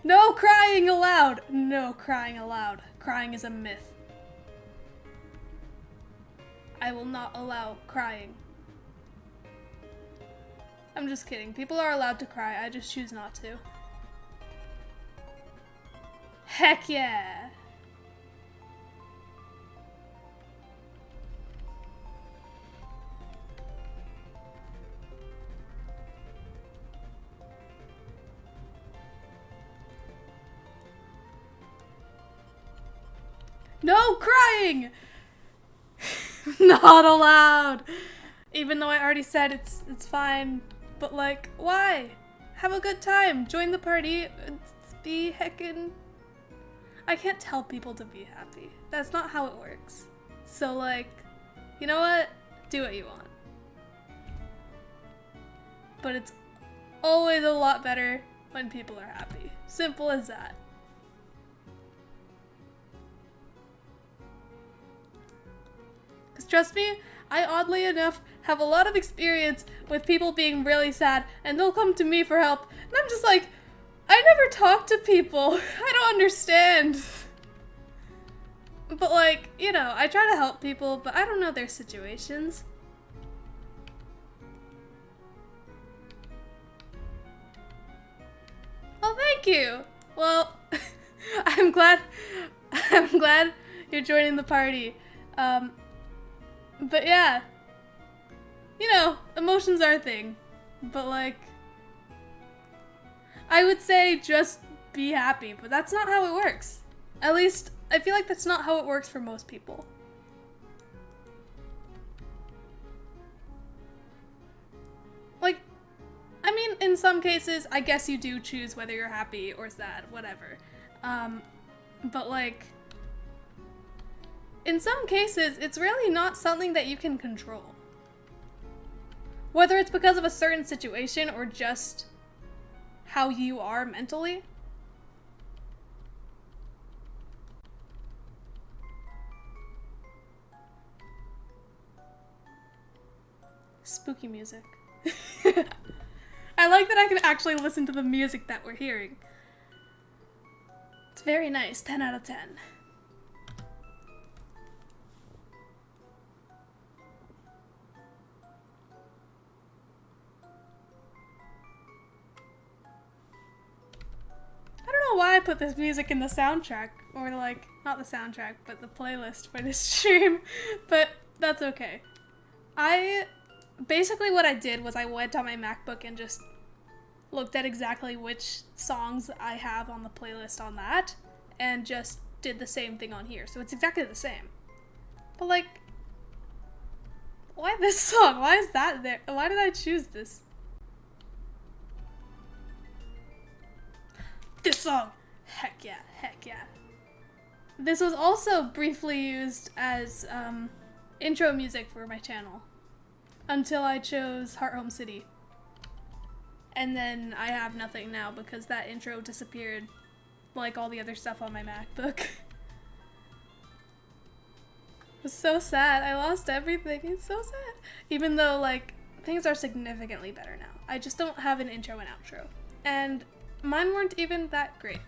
No crying aloud! No crying aloud. Crying is a myth. I will not allow crying. I'm just kidding. People are allowed to cry. I just choose not to. Heck yeah! No crying! Not allowed! Even though I already said it's fine. But like, why? Have a good time. Join the party. Be heckin'... I can't tell people to be happy. That's not how it works. So like, you know what? Do what you want. But it's always a lot better when people are happy. Simple as that. Because trust me, I oddly enough have a lot of experience with people being really sad and they'll come to me for help. And I'm just like, I never talk to people. I don't understand. But like, you know, I try to help people, but I don't know their situations. Oh, thank you. Well, I'm glad you're joining the party. But yeah, you know, emotions are a thing, but like, I would say just be happy, but that's not how it works. At least, I feel like that's not how it works for most people. Like, I mean, in some cases, I guess you do choose whether you're happy or sad, whatever. But like, in some cases, it's really not something that you can control. Whether it's because of a certain situation or just how you are mentally. Spooky music. I like that I can actually listen to the music that we're hearing. It's very nice. 10 out of 10. I don't know why I put this music in the soundtrack, or like, not the soundtrack, but the playlist for this stream, but that's okay. Basically what I did was I went on my MacBook and just looked at exactly which songs I have on the playlist on that, and just did the same thing on here. So it's exactly the same. But like, why this song? Why is that there? Why did I choose this? This song! Heck yeah, heck yeah. This was also briefly used as intro music for my channel. Until I chose Heart Home City. And then I have nothing now because that intro disappeared like all the other stuff on my MacBook. It was so sad. I lost everything. It's so sad. Even though, like, things are significantly better now. I just don't have an intro and outro. And mine weren't even that great.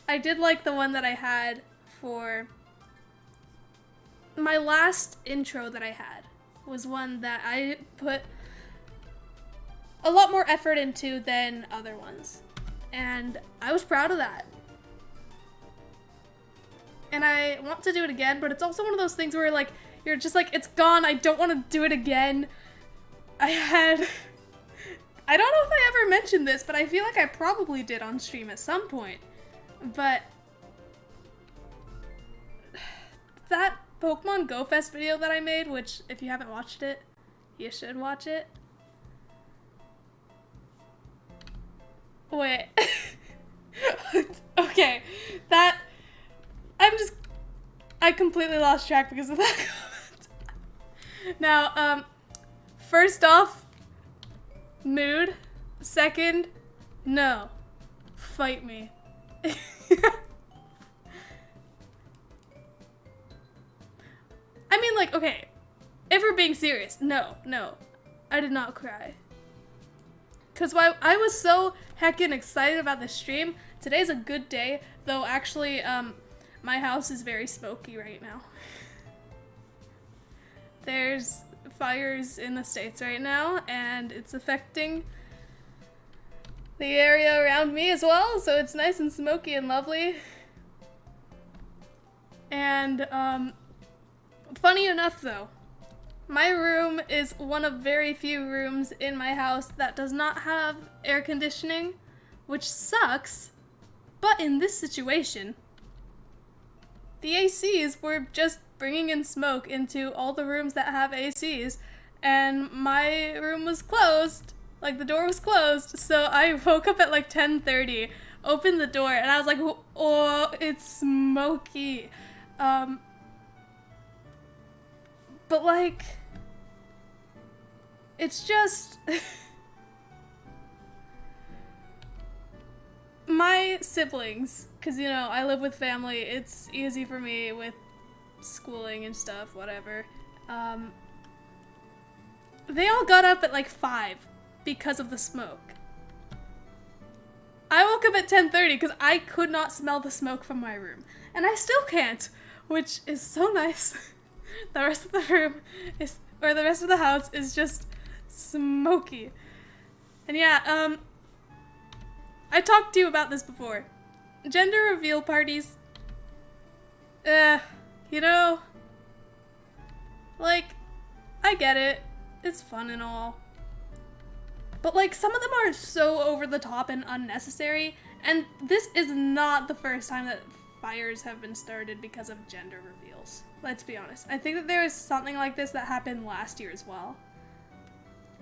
I did like the one that I had for my last intro that I had. Was one that I put a lot more effort into than other ones. And I was proud of that. And I want to do it again, but it's also one of those things where like, you're just like, it's gone, I don't want to do it again. I don't know if I ever mentioned this, but I feel like I probably did on stream at some point. But that Pokemon Go Fest video that I made, which if you haven't watched it, you should watch it. Wait. Okay. I completely lost track because of that comment. Now, first off, mood. Second, no. Fight me. I mean, like, okay, if we're being serious, no, I did not cry. Because while I was so heckin' excited about the stream, today's a good day, though actually, my house is very smoky right now. There's fires in the States right now, and it's affecting the area around me as well, so it's nice and smoky and lovely. And, funny enough though, my room is one of very few rooms in my house that does not have air conditioning, which sucks, but in this situation, the ACs were just bringing in smoke into all the rooms that have ACs, and my room was closed, like the door was closed, so I woke up at like 10:30, opened the door, and I was like, oh, it's smoky. But like, it's just, my siblings, because, you know, I live with family, it's easy for me with schooling and stuff, whatever. They all got up at like 5 because of the smoke. I woke up at 10:30 because I could not smell the smoke from my room. And I still can't, which is so nice. The rest of the room is, or the rest of the house is just smoky. And yeah, I talked to you about this before. Gender reveal parties, you know, like, I get it. It's fun and all. But like, some of them are so over the top and unnecessary, and this is not the first time that fires have been started because of gender reveals. Let's be honest. I think that there was something like this that happened last year as well.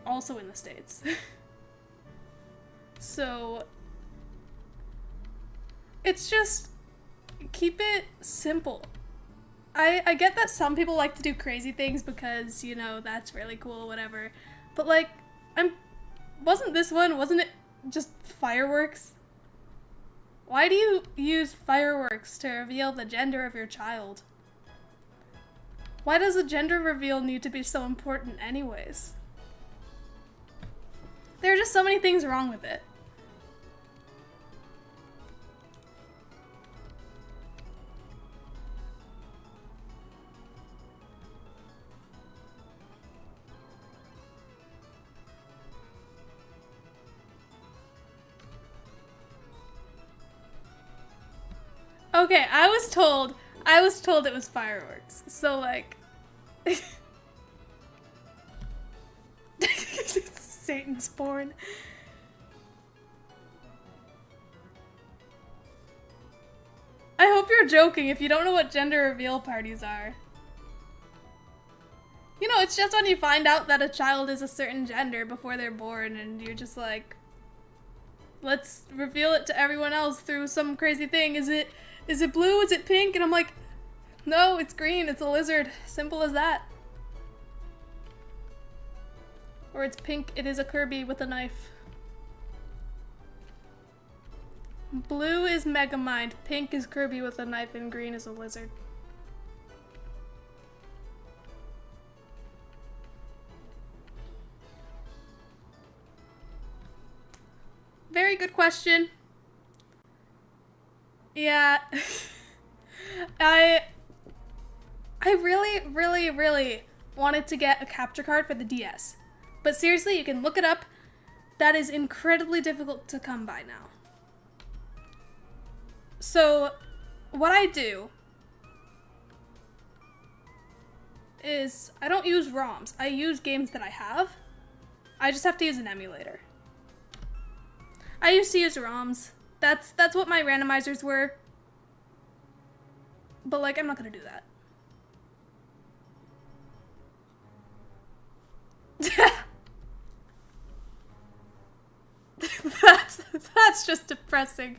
Also in the States. So, it's just, keep it simple. I get that some people like to do crazy things because, you know, that's really cool, whatever. But like, wasn't it just fireworks? Why do you use fireworks to reveal the gender of your child? Why does a gender reveal need to be so important anyways? There are just so many things wrong with it. Okay, I was told it was fireworks. So like Satan's born. I hope you're joking if you don't know what gender reveal parties are. You know, it's just when you find out that a child is a certain gender before they're born and you're just like, let's reveal it to everyone else through some crazy thing. Is it blue? Is it pink? And I'm like, no, it's green. It's a lizard. Simple as that. Or it's pink. It is a Kirby with a knife. Blue is Megamind. Pink is Kirby with a knife. And green is a lizard. Very good question. Yeah. I really wanted to get a capture card for the DS. But seriously, you can look it up. That is incredibly difficult to come by now. So, what I do is I don't use ROMs. I use games that I have. I just have to use an emulator. I used to use ROMs. That's what my randomizers were. But like, I'm not gonna do that. That's just depressing.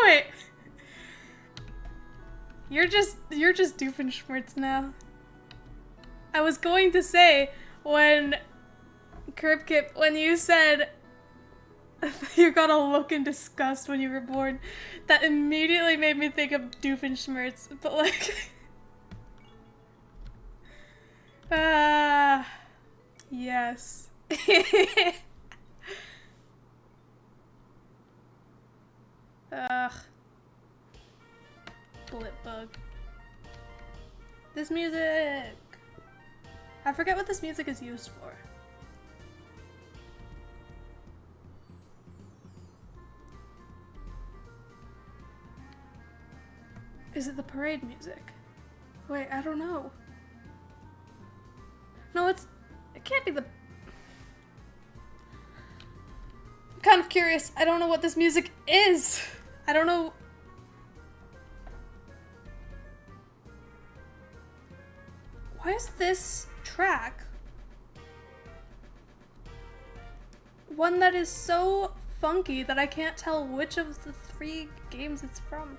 Wait. You're just Doofenshmirtz now. I was going to say, when Curbkip, when you said you got a look in disgust when you were born, that immediately made me think of Doofenshmirtz, but like... yes. Ugh. Blipbug. This music! I forget what this music is used for. Is it the parade music? Wait, I don't know. No, it can't be the... I'm kind of curious. I don't know what this music is. I don't know. Why is this track one that is so funky that I can't tell which of the 3 games it's from?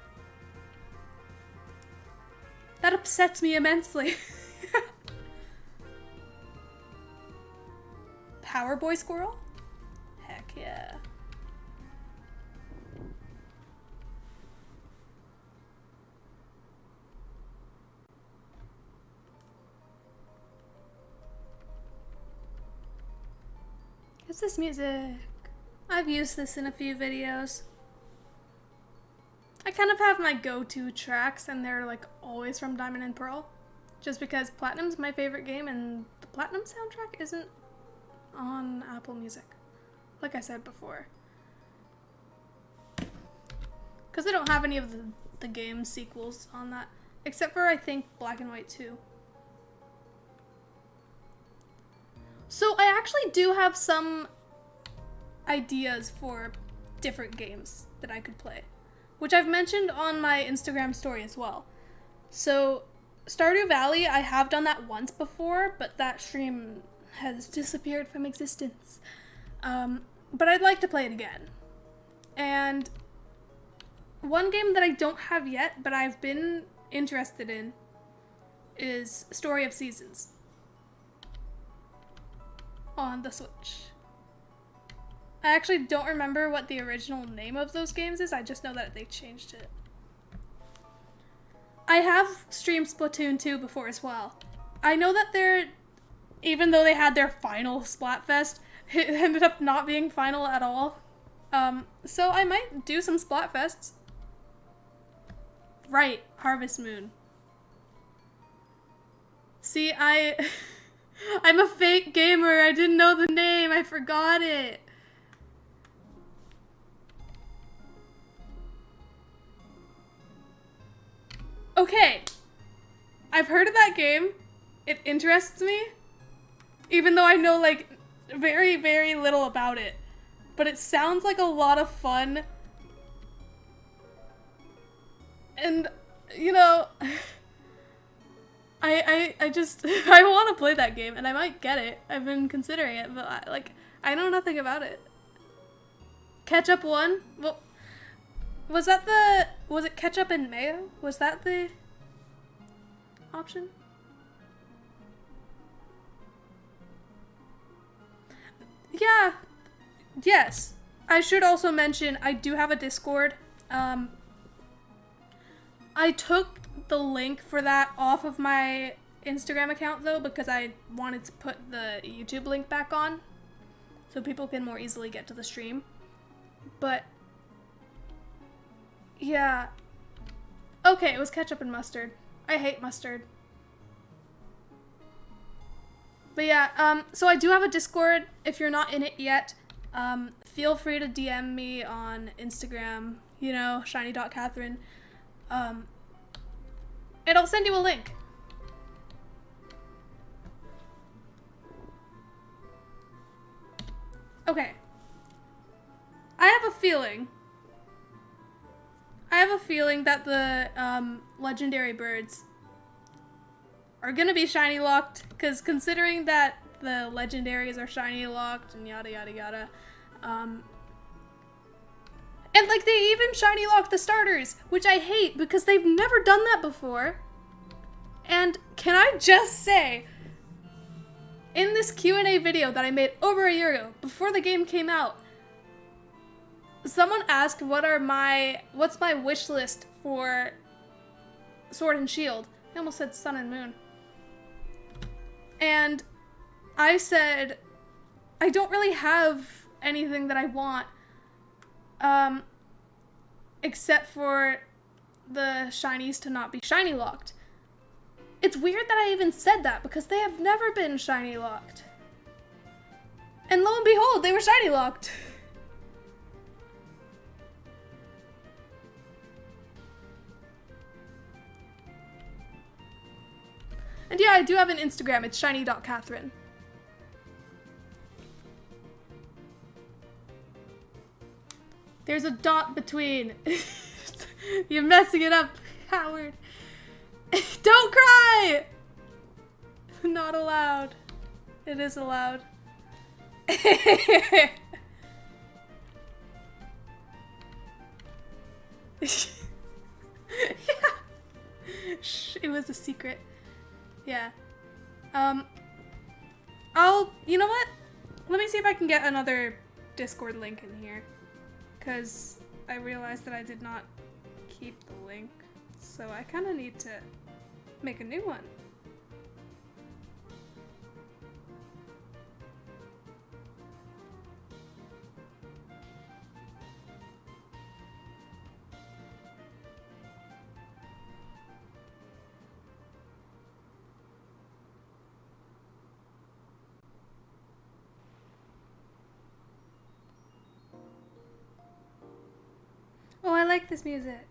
That upsets me immensely. Power Boy Squirrel? Heck yeah. What's this music? I've used this in a few videos. I kind of have my go-to tracks, and they're like always from Diamond and Pearl. Just because Platinum's my favorite game, and the Platinum soundtrack isn't on Apple Music, like I said before. Because they don't have any of the game sequels on that. Except for, I think, Black and White 2. So I actually do have some ideas for different games that I could play, which I've mentioned on my Instagram story as well. So Stardew Valley, I have done that once before, but that stream has disappeared from existence. But I'd like to play it again. And one game that I don't have yet, but I've been interested in, is Story of Seasons on the Switch. I actually don't remember what the original name of those games is, I just know that they changed it. I have streamed Splatoon 2 before as well. I know that even though they had their final Splatfest, it ended up not being final at all. So I might do some Splatfests. Right, Harvest Moon. See, I'm a fake gamer. I didn't know the name. I forgot it. Okay. I've heard of that game. It interests me. Even though I know, like, very, very little about it. But it sounds like a lot of fun. And, you know, I just, I want to play that game, and I might get it. I've been considering it, but, I know nothing about it. Ketchup 1? Well, was it ketchup and mayo? Was that the option? Yeah. Yes. I should also mention, I do have a Discord. I took the link for that off of my Instagram account, though, because I wanted to put the YouTube link back on so people can more easily get to the stream. But, yeah. Okay, it was ketchup and mustard. I hate mustard. But yeah, so I do have a Discord. If you're not in it yet, feel free to DM me on Instagram, you know, shiny.catherine. And I'll send you a link. Okay. I have a feeling that the legendary birds are gonna be shiny locked, because considering that the legendaries are shiny locked and yada yada yada, and like they even shiny lock the starters, which I hate because they've never done that before. And can I just say, in this Q&A video that I made over a year ago, before the game came out, someone asked what's my wish list for Sword and Shield. I almost said Sun and Moon. And I said, I don't really have anything that I want, except for the shinies to not be shiny locked. It's weird that I even said that, because they have never been shiny locked. And lo and behold, they were shiny locked. And yeah, I do have an Instagram. It's shiny.catherine. There's a dot between. You're messing it up, Howard. Don't cry! Not allowed. It is allowed. Yeah. Shh, it was a secret. Yeah. You know what? Let me see if I can get another Discord link in here. Because I realized that I did not keep the link. So I kind of need to make a new one. like this music.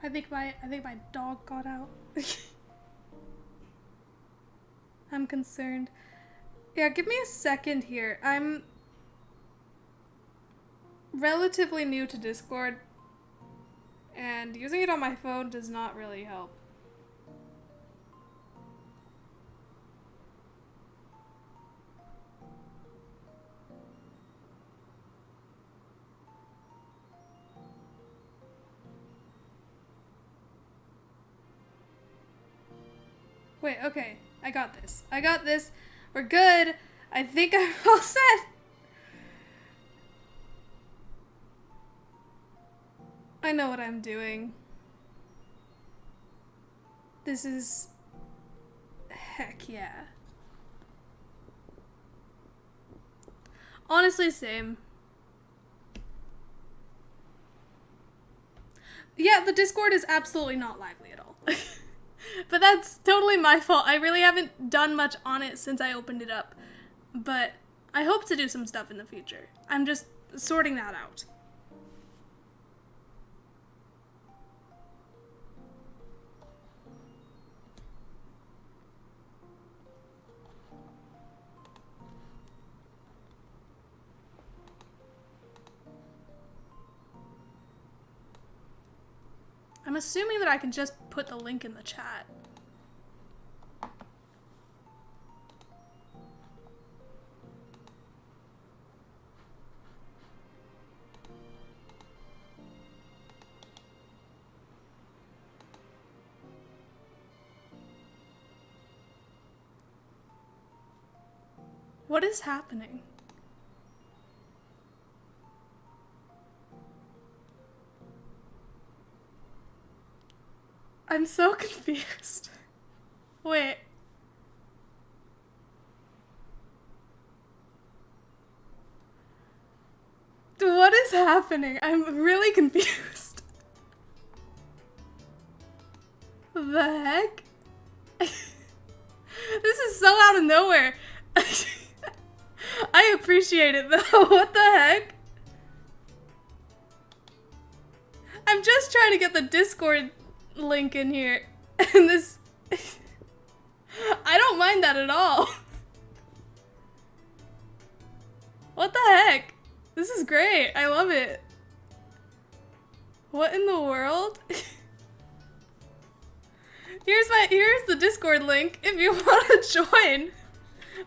I think my dog got out. I'm concerned. Yeah, give me a second here. I'm relatively new to Discord, and using it on my phone does not really help. Wait, okay. I got this. I got this. We're good. I think I'm all set. I know what I'm doing. This is... heck yeah. Honestly, same. Yeah, the Discord is absolutely not lively at all. But that's totally my fault. I really haven't done much on it since I opened it up. But I hope to do some stuff in the future. I'm just sorting that out. I'm assuming that I can just put the link in the chat. What is happening? I'm so confused. Wait. What is happening? I'm really confused. The heck? This is so out of nowhere. I appreciate it though. What the heck? I'm just trying to get the Discord link in here, and this I don't mind that at all. What the heck? This is great. I love it. What in the world? Here's the Discord link if you want to join.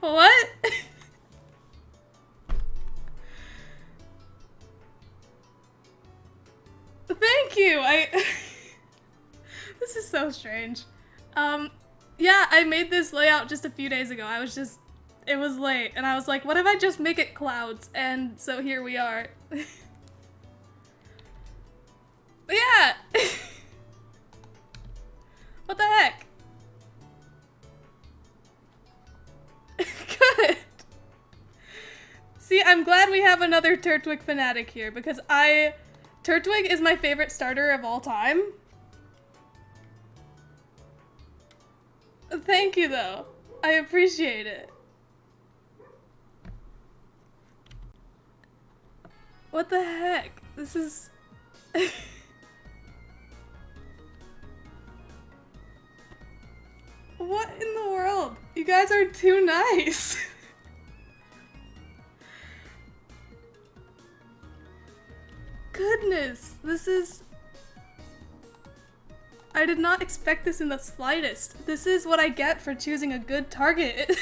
What? Thank you. This is so strange. Yeah, I made this layout just a few days ago. It was late, and I was like, what if I just make it clouds? And so here we are. Yeah! What the heck? Good! See, I'm glad we have another Turtwig fanatic here, because Turtwig is my favorite starter of all time. Thank you, though. I appreciate it. What the heck? This is... What in the world? You guys are too nice. Goodness, this is... I did not expect this in the slightest. This is what I get for choosing a good target.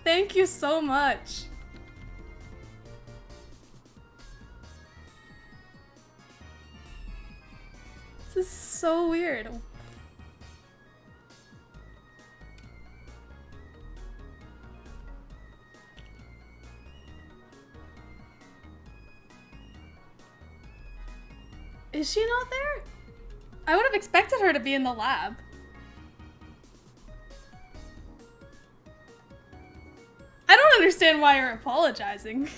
Thank you so much. This is so weird. Is she not there? I would have expected her to be in the lab. I don't understand why you're apologizing.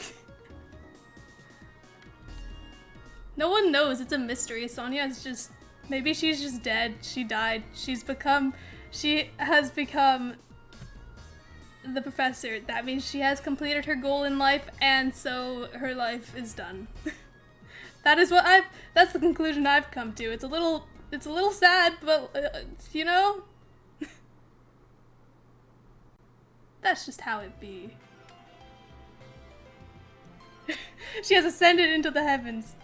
No one knows. It's a mystery. Sonia is just... Maybe she's just dead. She died. She has become the professor, that means she has completed her goal in life, and so her life is done. That's the conclusion I've come to. It's a little sad, but, you know? That's just how it be. She has ascended into the heavens.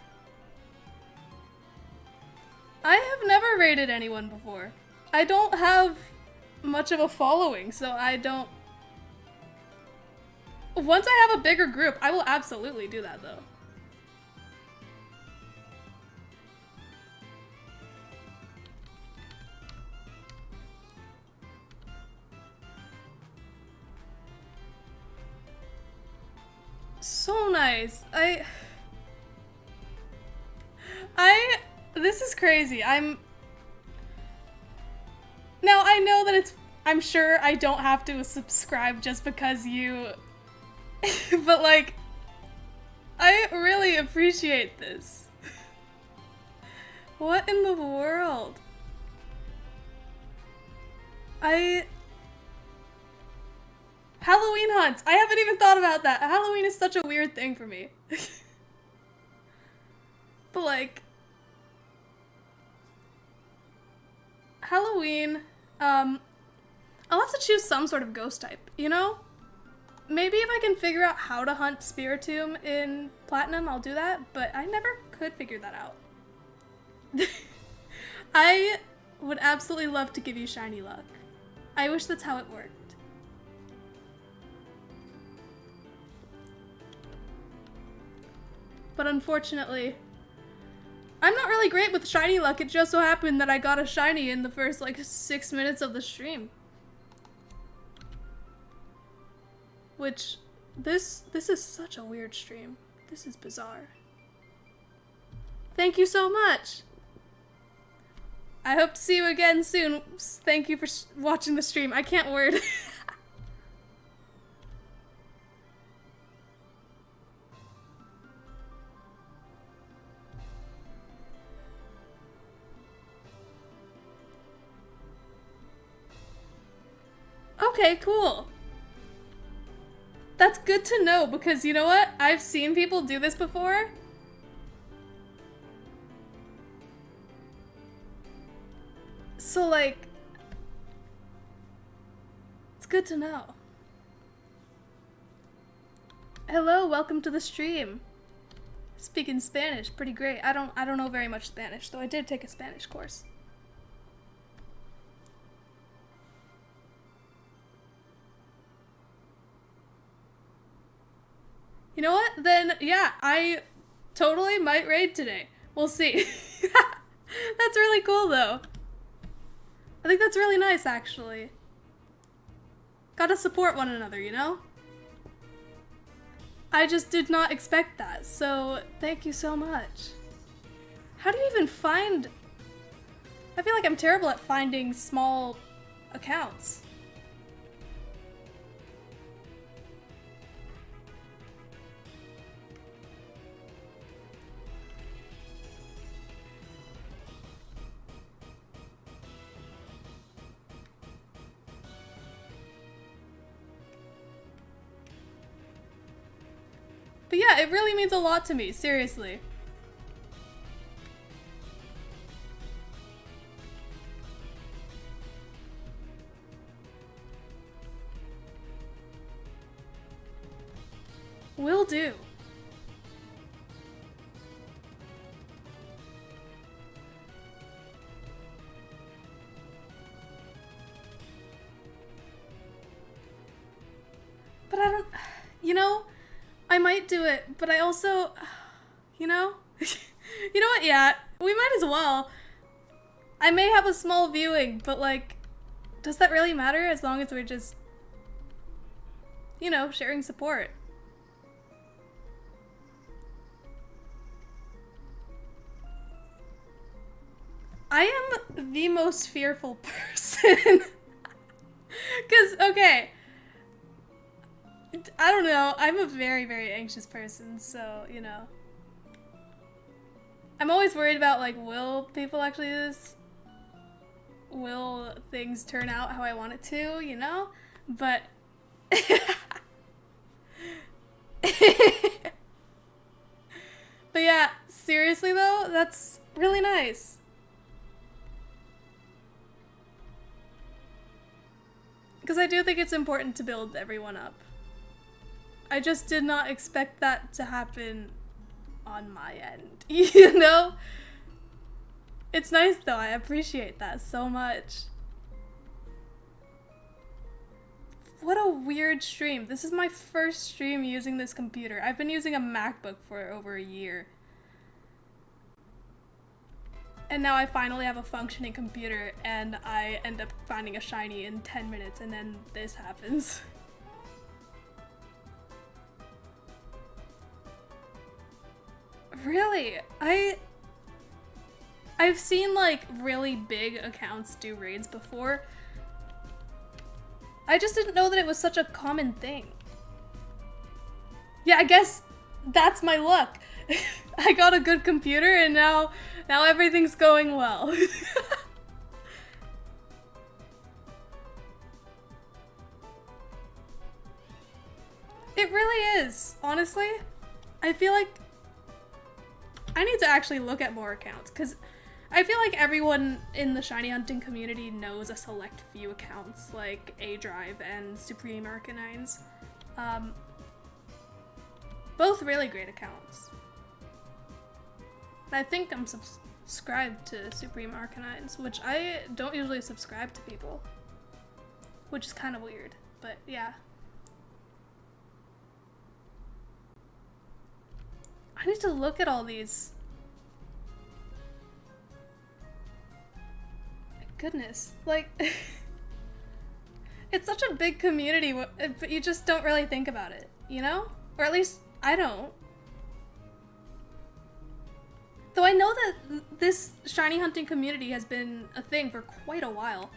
I have never rated anyone before. I don't have much of a following, so I don't... Once I have a bigger group, I will absolutely do that, though. So nice. This is crazy. Now I know that I'm sure I don't have to subscribe just because you, but like, I really appreciate this. What in the world? Halloween hunts. I haven't even thought about that. Halloween is such a weird thing for me. But like, Halloween, I'll have to choose some sort of ghost type, you know? Maybe if I can figure out how to hunt Spiritomb in Platinum, I'll do that, but I never could figure that out. I would absolutely love to give you shiny luck. I wish that's how it worked. But unfortunately, I'm not really great with shiny luck. It just so happened that I got a shiny in the first like 6 minutes of the stream. Which, this is such a weird stream. This is bizarre. Thank you so much. I hope to see you again soon. Thank you for watching the stream. I can't word. Okay, cool. That's good to know because you know what? I've seen people do this before. So like, it's good to know. Hello, welcome to the stream. Speaking Spanish, pretty great. I don't know very much Spanish, though I did take a Spanish course. You know what? Then, yeah, I totally might raid today. We'll see. That's really cool, though. I think that's really nice, actually. Gotta support one another, you know? I just did not expect that, so thank you so much. How do you even find... I feel like I'm terrible at finding small accounts. But yeah, it really means a lot to me, seriously. Will do. But I don't, you know, I might do it, but I also, you know? You know what, yeah, we might as well. I may have a small viewing, but like, does that really matter as long as we're just, you know, sharing support? I am the most fearful person. Because, okay, I don't know, I'm a very, very anxious person, so, you know. I'm always worried about, like, will people actually do this? Will things turn out how I want it to, you know? But But yeah, seriously though, that's really nice. Because I do think it's important to build everyone up. I just did not expect that to happen on my end, you know? It's nice though, I appreciate that so much. What a weird stream. This is my first stream using this computer. I've been using a MacBook for over a year. And now I finally have a functioning computer and I end up finding a shiny in 10 minutes and then this happens. Really? I've seen like really big accounts do raids before. I just didn't know that it was such a common thing. Yeah, I guess that's my luck. I got a good computer and now everything's going well. It really is, honestly. I feel like I need to actually look at more accounts because I feel like everyone in the shiny hunting community knows a select few accounts like A Drive and Supreme Arcanines. Both really great accounts. I think I'm subscribed to Supreme Arcanines, which I don't usually subscribe to people. Which is kind of weird, but yeah. I need to look at all these. Goodness, like, it's such a big community, but you just don't really think about it, you know? Or at least, I don't. Though I know that this shiny hunting community has been a thing for quite a while.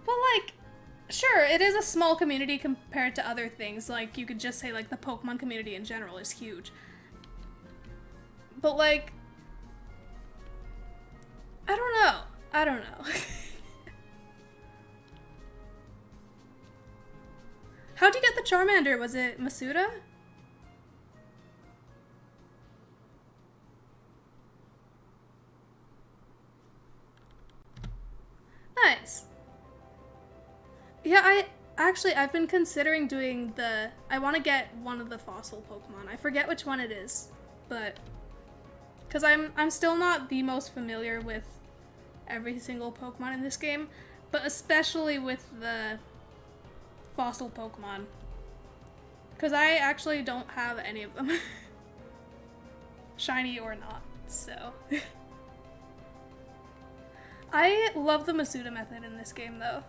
Well, like, sure, it is a small community compared to other things. Like, you could just say, like, the Pokemon community in general is huge. But, like, I don't know. How'd you get the Charmander? Was it Masuda? Nice. Yeah, I've been considering doing I want to get one of the fossil Pokemon. I forget which one it is, but because I'm still not the most familiar with every single Pokemon in this game, but especially with the fossil Pokemon. Because I actually don't have any of them. Shiny or not, so. I love the Masuda method in this game, though.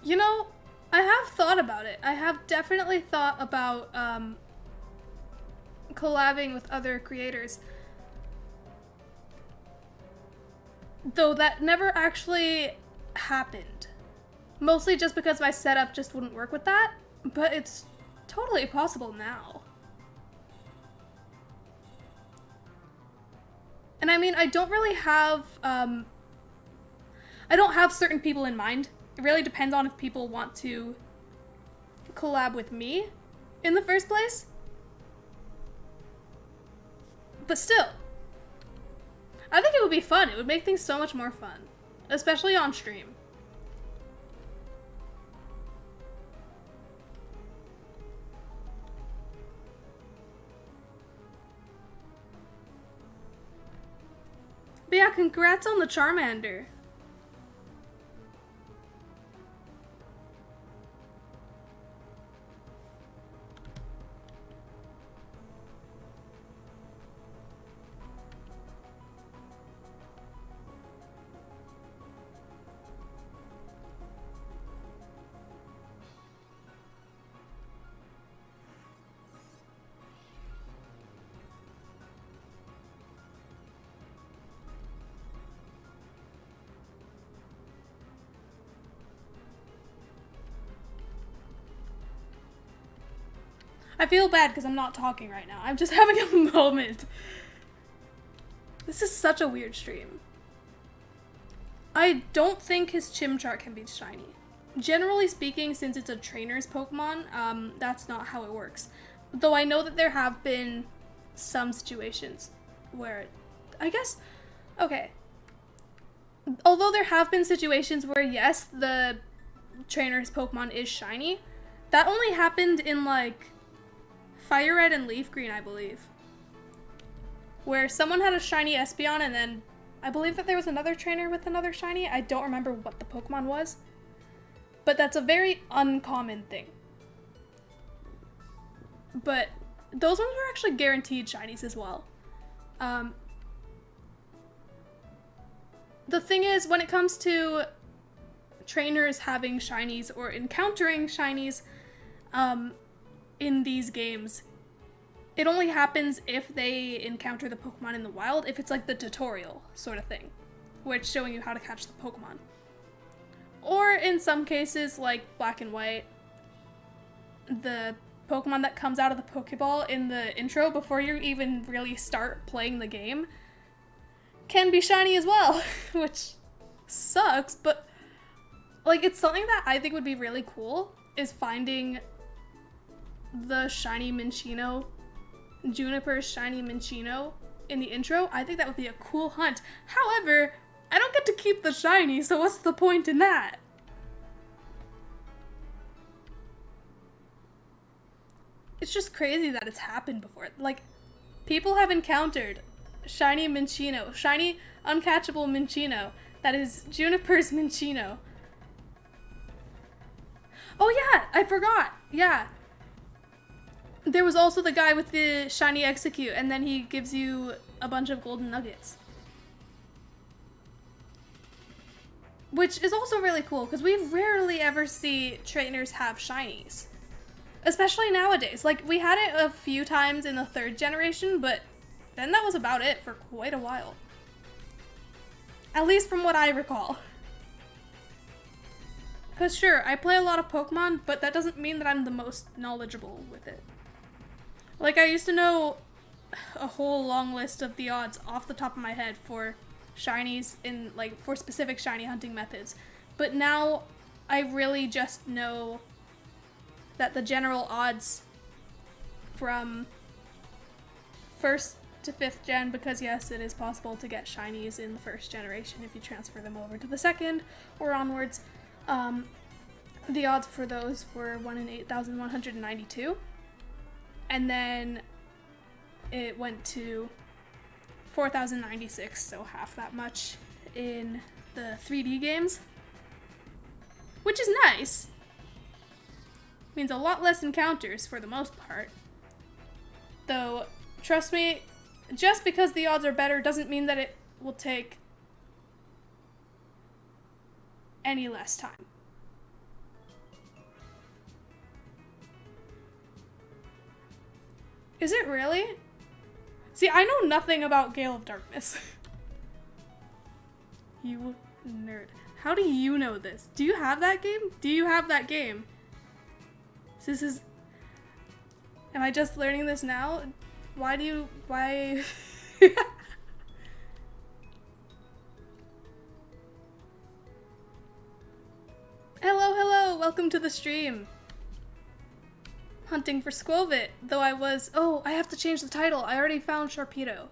You know, I have thought about it. I have definitely thought about collabing with other creators. Though that never actually happened. Mostly just because my setup just wouldn't work with that, but it's totally possible now. And I mean, I don't really have, I don't have certain people in mind. It really depends on if people want to collab with me in the first place. But still, I think it would be fun. It would make things so much more fun, especially on stream. But yeah, congrats on the Charmander. I feel bad because I'm not talking right now. I'm just having a moment. This is such a weird stream. I don't think his Chimchar can be shiny. Generally speaking, since it's a trainer's Pokemon, that's not how it works. Though I know that there have been some situations where, I guess, okay. Although there have been situations where, yes, the trainer's Pokemon is shiny, that only happened in, like, Fire Red and Leaf Green, I believe. Where someone had a shiny Espeon and then I believe that there was another trainer with another shiny. I don't remember what the Pokemon was. But that's a very uncommon thing. But those ones were actually guaranteed shinies as well. The thing is, when it comes to trainers having shinies or encountering shinies in these games, it only happens if they encounter the Pokemon in the wild, if it's like the tutorial sort of thing, where it's showing you how to catch the Pokemon. Or in some cases, like Black and White, the Pokemon that comes out of the Pokeball in the intro before you even really start playing the game can be shiny as well, which sucks, but like it's something that I think would be really cool, is finding the shiny Minccino, Juniper's shiny Minccino in the intro. I think that would be a cool hunt. However, I don't get to keep the shiny, so what's the point in that? It's just crazy that it's happened before. Like, people have encountered shiny Minccino, shiny uncatchable Minccino, that is Juniper's Minccino. Oh yeah, I forgot. Yeah. There was also the guy with the shiny Execute, and then he gives you a bunch of golden nuggets. Which is also really cool, because we rarely ever see trainers have shinies. Especially nowadays. Like, we had it a few times in the 3rd generation, but then that was about it for quite a while. At least from what I recall. Because sure, I play a lot of Pokemon, but that doesn't mean that I'm the most knowledgeable with it. Like, I used to know a whole long list of the odds off the top of my head for shinies in, like, for specific shiny hunting methods. But now, I really just know that the general odds from 1st to 5th gen, because yes, it is possible to get shinies in the 1st generation if you transfer them over to the 2nd or onwards. The odds for those were 1 in 8,192. And then it went to 4,096, so half that much in the 3D games. Which is nice. Means a lot less encounters for the most part. Though, trust me, just because the odds are better doesn't mean that it will take any less time. Is it really? See, I know nothing about Gale of Darkness. You nerd. How do you know this? Do you have that game? Do you have that game? This is... Am I just learning this now? Why? Hello, welcome to the stream. Hunting for Squovit, though I was... Oh, I have to change the title. I already found Sharpedo.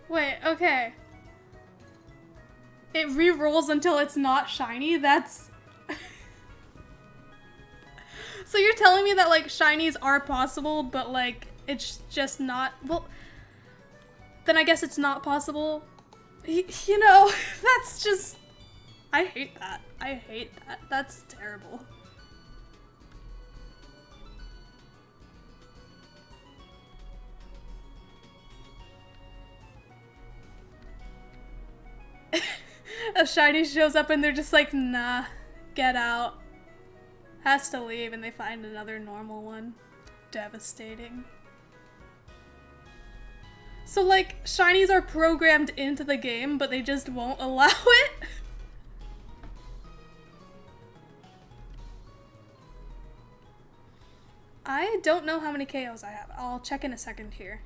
Wait, okay. It re-rolls until it's not shiny? That's... So you're telling me that, like, shinies are possible, but, like, it's just not... Well, then I guess it's not possible. You know, that's just... I hate that. I hate that. That's terrible. A shiny shows up and they're just like, nah, get out. has to leave and they find another normal one. Devastating. So like, shinies are programmed into the game, but they just won't allow it? I don't know how many KOs I have. I'll check in a second here.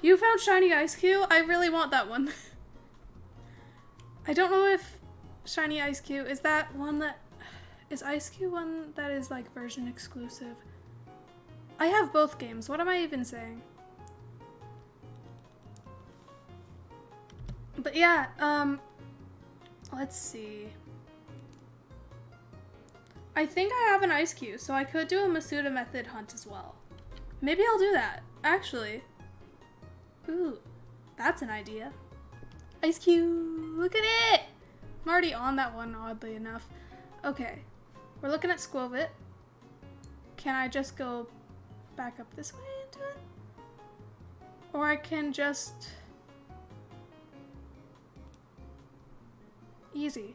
You found Shiny Ice Cube? I really want that one. I don't know if Shiny Ice Cube, is that one that... Is Ice Cube one that is like version exclusive? I have both games. What am I even saying? But yeah, let's see. I think I have an Ice Cube, so I could do a Masuda method hunt as well. Maybe I'll do that, actually. Ooh, that's an idea. Ice Cube, look at it! I'm already on that one, oddly enough. Okay, we're looking at Squovit. Can I just go back up this way into it? Or I can just... Easy.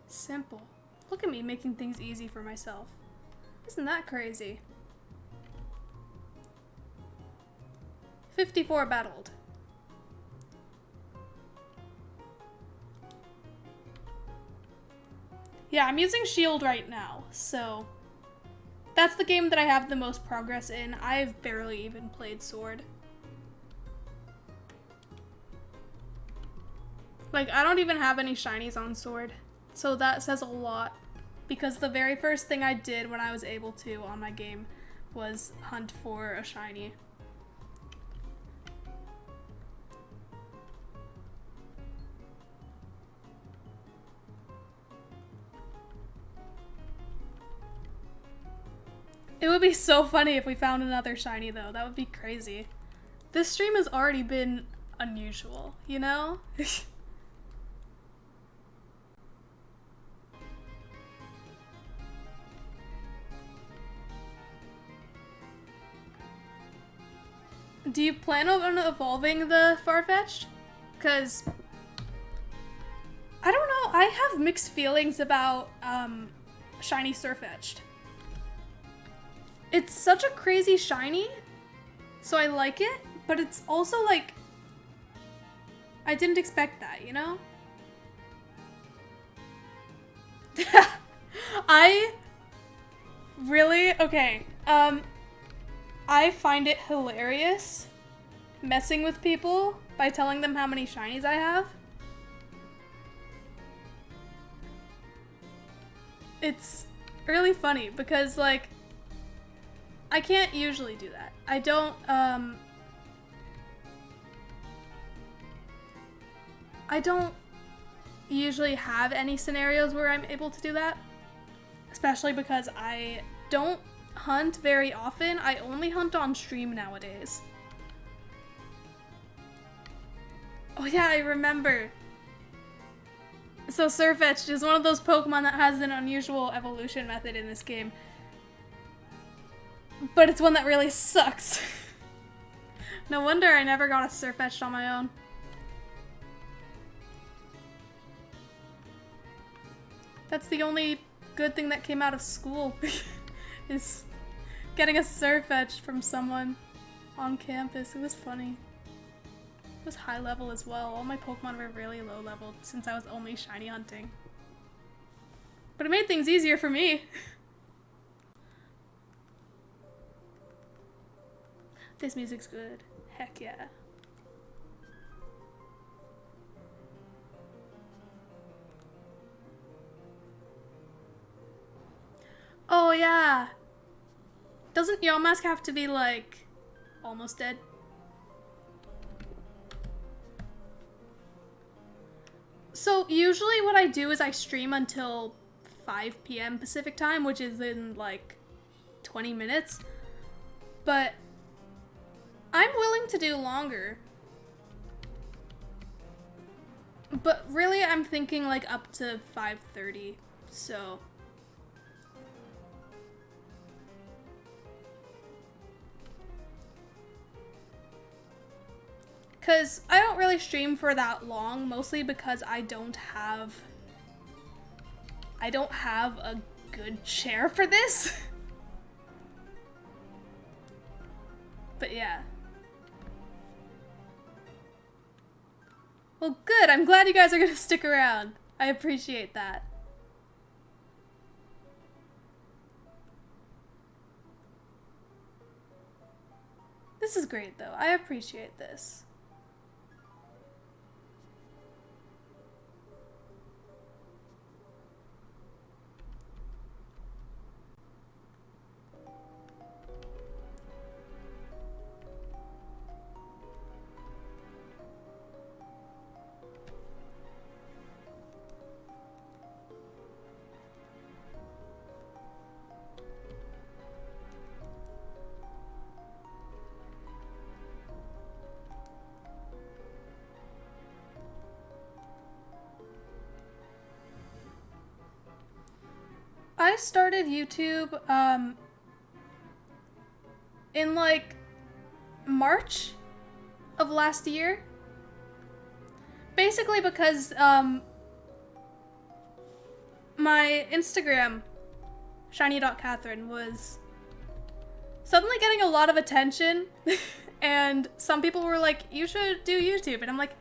Simple. Look at me making things easy for myself. Isn't that crazy? 54 battled. Yeah, I'm using Shield right now, so that's the game that I have the most progress in. I've barely even played Sword. Like, I don't even have any shinies on Sword, so that says a lot, because the very first thing I did when I was able to on my game was hunt for a shiny. It would be so funny if we found another shiny though. That would be crazy. This stream has already been unusual, you know? Do you plan on evolving the Farfetch'd? Because I don't know, I have mixed feelings about shiny Surfetch'd. It's such a crazy shiny, so I like it, but it's also like, I didn't expect that, you know? I really, okay, I find it hilarious messing with people by telling them how many shinies I have. It's really funny because, like, I can't usually do that. I don't usually have any scenarios where I'm able to do that, especially because I don't hunt very often. I only hunt on stream nowadays. Oh yeah, I remember. So Surfetch'd is one of those Pokemon that has an unusual evolution method in this game. But it's one that really sucks. No wonder I never got a Surfetch'd on my own. That's the only good thing that came out of school, is getting a Surfetch'd from someone on campus. It was funny. It was high level as well. All my Pokemon were really low level since I was only shiny hunting. But it made things easier for me. This music's good. Heck yeah. Oh yeah. Doesn't Yamask have to be like almost dead? So usually what I do is I stream until 5 p.m. Pacific time, which is in like 20 minutes. But I'm willing to do longer. But really I'm thinking like up to 5:30, so. because I don't really stream for that long, mostly because I don't have a good chair for this. But yeah. Well, good. I'm glad you guys are gonna stick around. I appreciate that. This is great, though. I appreciate this. I started YouTube in like March of last year. Basically because my Instagram, shiny.catherine, was suddenly getting a lot of attention and some people were like, you should do YouTube, and I'm like,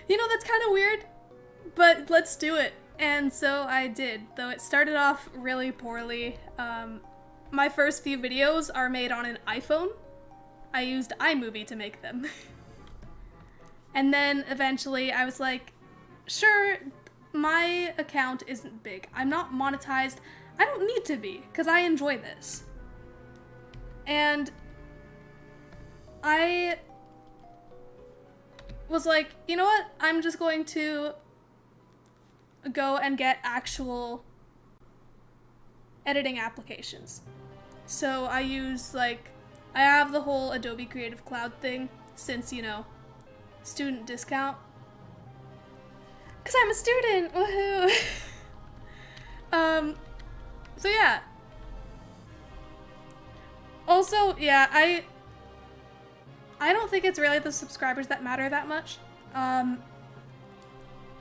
you know, that's kind of weird, but let's do it. And so I did, though it started off really poorly. My first few videos are made on an iPhone. I used iMovie to make them. And then eventually I was like, sure, my account isn't big. I'm not monetized. I don't need to be, because I enjoy this. And I was like, you know what? I'm just going to go and get actual editing applications. So I use, like, I have the whole Adobe Creative Cloud thing since, you know, student discount. Because I'm a student! Woohoo! So yeah. Also, yeah, I don't think it's really the subscribers that matter that much.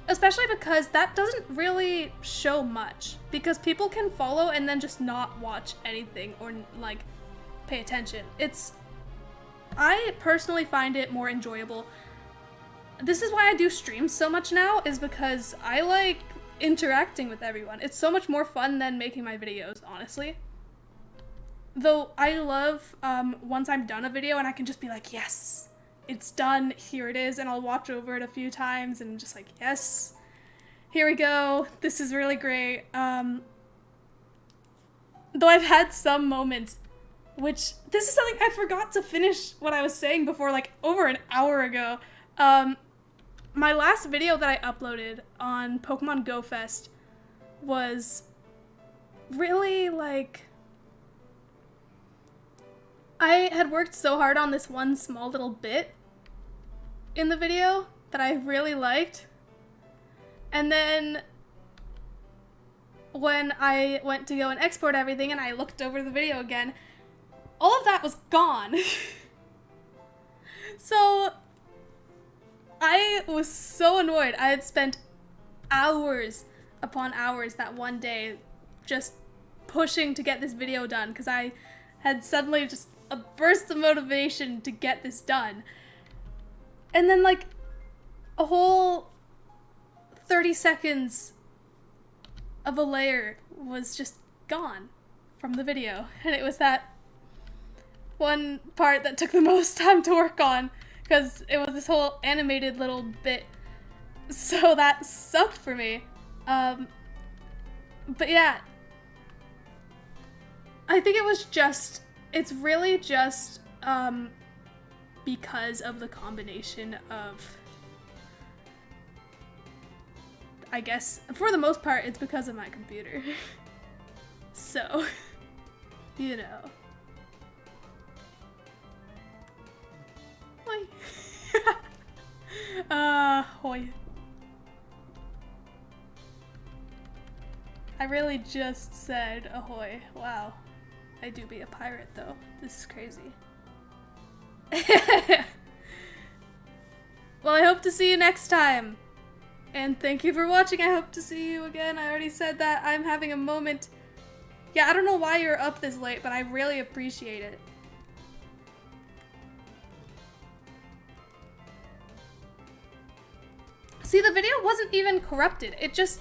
Especially because that doesn't really show much. Because people can follow and then just not watch anything or, like, pay attention. I personally find it more enjoyable. This is why I do streams so much now, is because I like interacting with everyone. It's so much more fun than making my videos, honestly. Though I love once I'm done a video and I can just be like, yes, it's done, here it is, and I'll watch over it a few times and just like, yes, here we go, this is really great. Though I've had some moments, which, this is something I forgot to finish what I was saying before, like over an hour ago. My last video that I uploaded on Pokemon Go Fest was really like, I had worked so hard on this one small little bit in the video that I really liked. And then when I went to go and export everything and I looked over the video again, all of that was gone. So I was so annoyed. I had spent hours upon hours that one day just pushing to get this video done because I had suddenly just a burst of motivation to get this done. And then like a whole 30 seconds of a layer was just gone from the video. And it was that one part that took the most time to work on because it was this whole animated little bit. So that sucked for me. But yeah, I think it's really just because of the combination of, I guess, for the most part, it's because of my computer. So, you know. Hoi. Hoi. I really just said ahoy. Wow. I do be a pirate though. This is crazy. Well, I hope to see you next time. And thank you for watching. I hope to see you again. I already said that. I'm having a moment. Yeah, I don't know why you're up this late, but I really appreciate it. See, the video wasn't even corrupted. It just,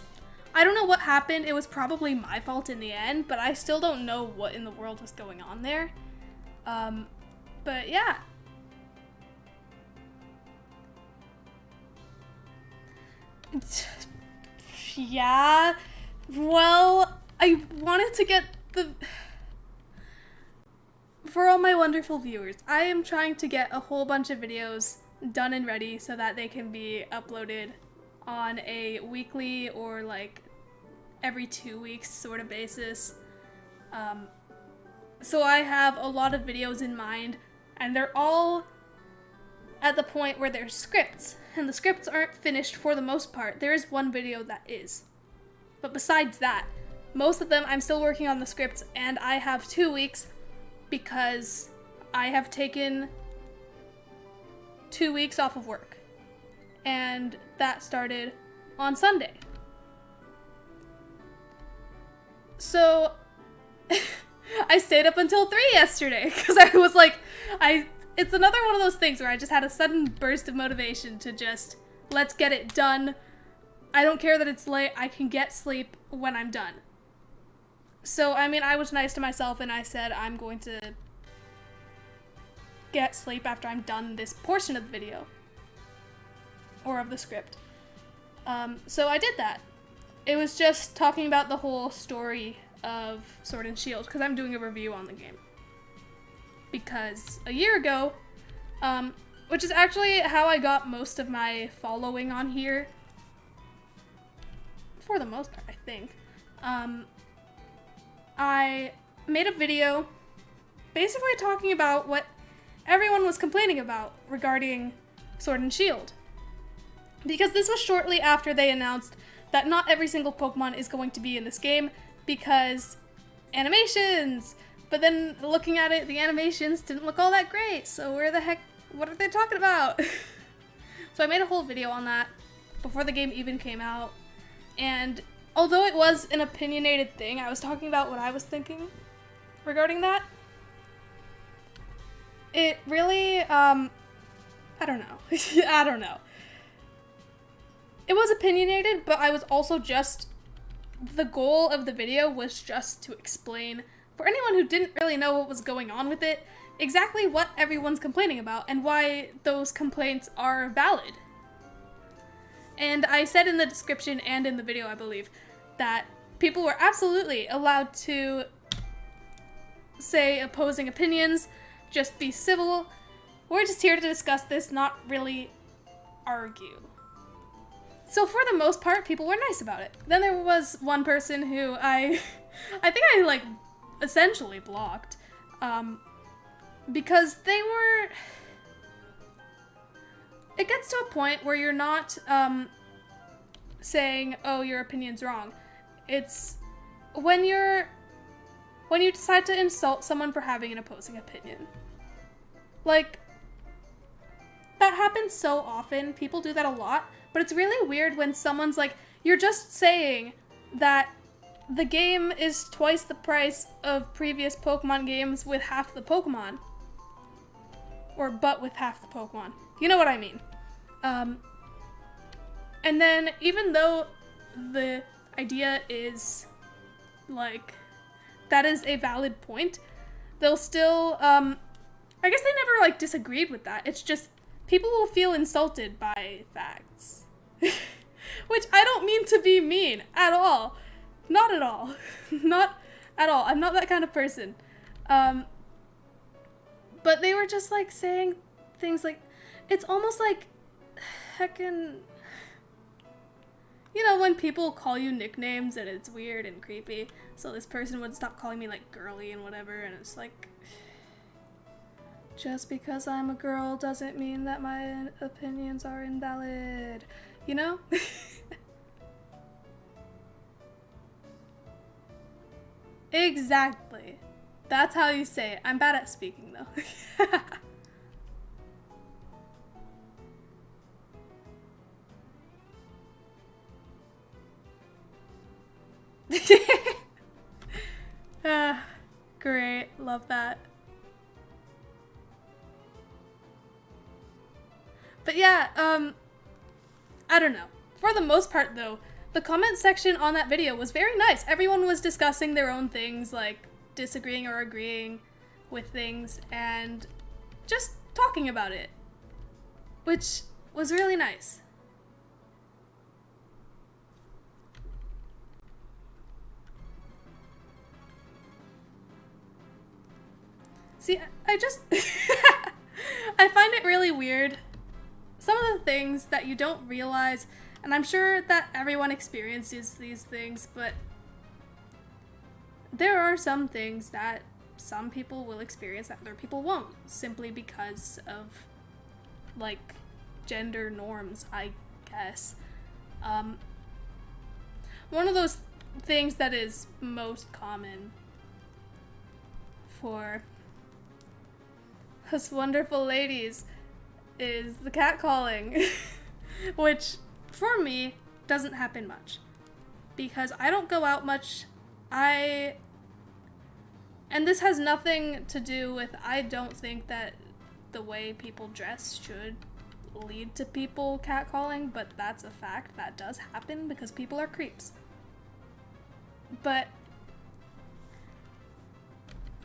I don't know what happened. It was probably my fault in the end, but I still don't know what in the world was going on there. But yeah. Yeah, well, I wanted to get the... For all my wonderful viewers, I am trying to get a whole bunch of videos done and ready so that they can be uploaded on a weekly or like every 2 weeks sort of basis. So I have a lot of videos in mind, and they're all at the point where they're scripts, and the scripts aren't finished for the most part. There is one video that is. But besides that, most of them I'm still working on the scripts, and I have 2 weeks because I have taken 2 weeks off of work. And that started on Sunday. So I stayed up until 3 yesterday because I was like, it's another one of those things where I just had a sudden burst of motivation to just, let's get it done. I don't care that it's late, I can get sleep when I'm done. So, I mean, I was nice to myself and I said I'm going to get sleep after I'm done this portion of the video. Or of the script. So I did that. It was just talking about the whole story of Sword and Shield, because I'm doing a review on the game. Because a year ago, which is actually how I got most of my following on here, for the most part, I think, I made a video basically talking about what everyone was complaining about regarding Sword and Shield. Because this was shortly after they announced that not every single Pokemon is going to be in this game because animations. But then looking at it, the animations didn't look all that great. So what are they talking about? So I made a whole video on that before the game even came out. And although it was an opinionated thing, I was talking about what I was thinking regarding that. It really, I don't know. I don't know. It was opinionated, but I was also the goal of the video was just to explain, for anyone who didn't really know what was going on with it, exactly what everyone's complaining about and why those complaints are valid. And I said in the description and in the video, I believe, that people were absolutely allowed to say opposing opinions, just be civil. We're just here to discuss this, not really argue. So for the most part, people were nice about it. Then there was one person who I think I like essentially blocked, because it gets to a point where you're not, saying, oh, your opinion's wrong. It's when you decide to insult someone for having an opposing opinion. Like, that happens so often, people do that a lot. But it's really weird when someone's like, you're just saying that the game is twice the price of previous Pokemon games with half the Pokemon. But with half the Pokemon. You know what I mean. And then, even though the idea is, like, that is a valid point, they'll still, I guess they never, like, disagreed with that. It's just, people will feel insulted by facts. Which I don't mean to be mean at all. Not at all. Not at all. I'm not that kind of person. But they were just like saying things like, it's almost like heckin', you know, when people call you nicknames and it's weird and creepy. So this person would stop calling me like girly and whatever, and it's like, just because I'm a girl doesn't mean that my opinions are invalid. You know? Exactly. That's how you say it. I'm bad at speaking, though. Great, love that. But yeah, I don't know. For the most part though, the comment section on that video was very nice. Everyone was discussing their own things, like disagreeing or agreeing with things, and just talking about it, which was really nice. See, I just I find it really weird. Some of the things that you don't realize, and I'm sure that everyone experiences these things, but there are some things that some people will experience that other people won't, simply because of, like, gender norms, I guess. One of those things that is most common for us wonderful ladies is the catcalling, which for me doesn't happen much because I don't go out much. And this has nothing to do with, I don't think that the way people dress should lead to people catcalling, but that's a fact that does happen because people are creeps. But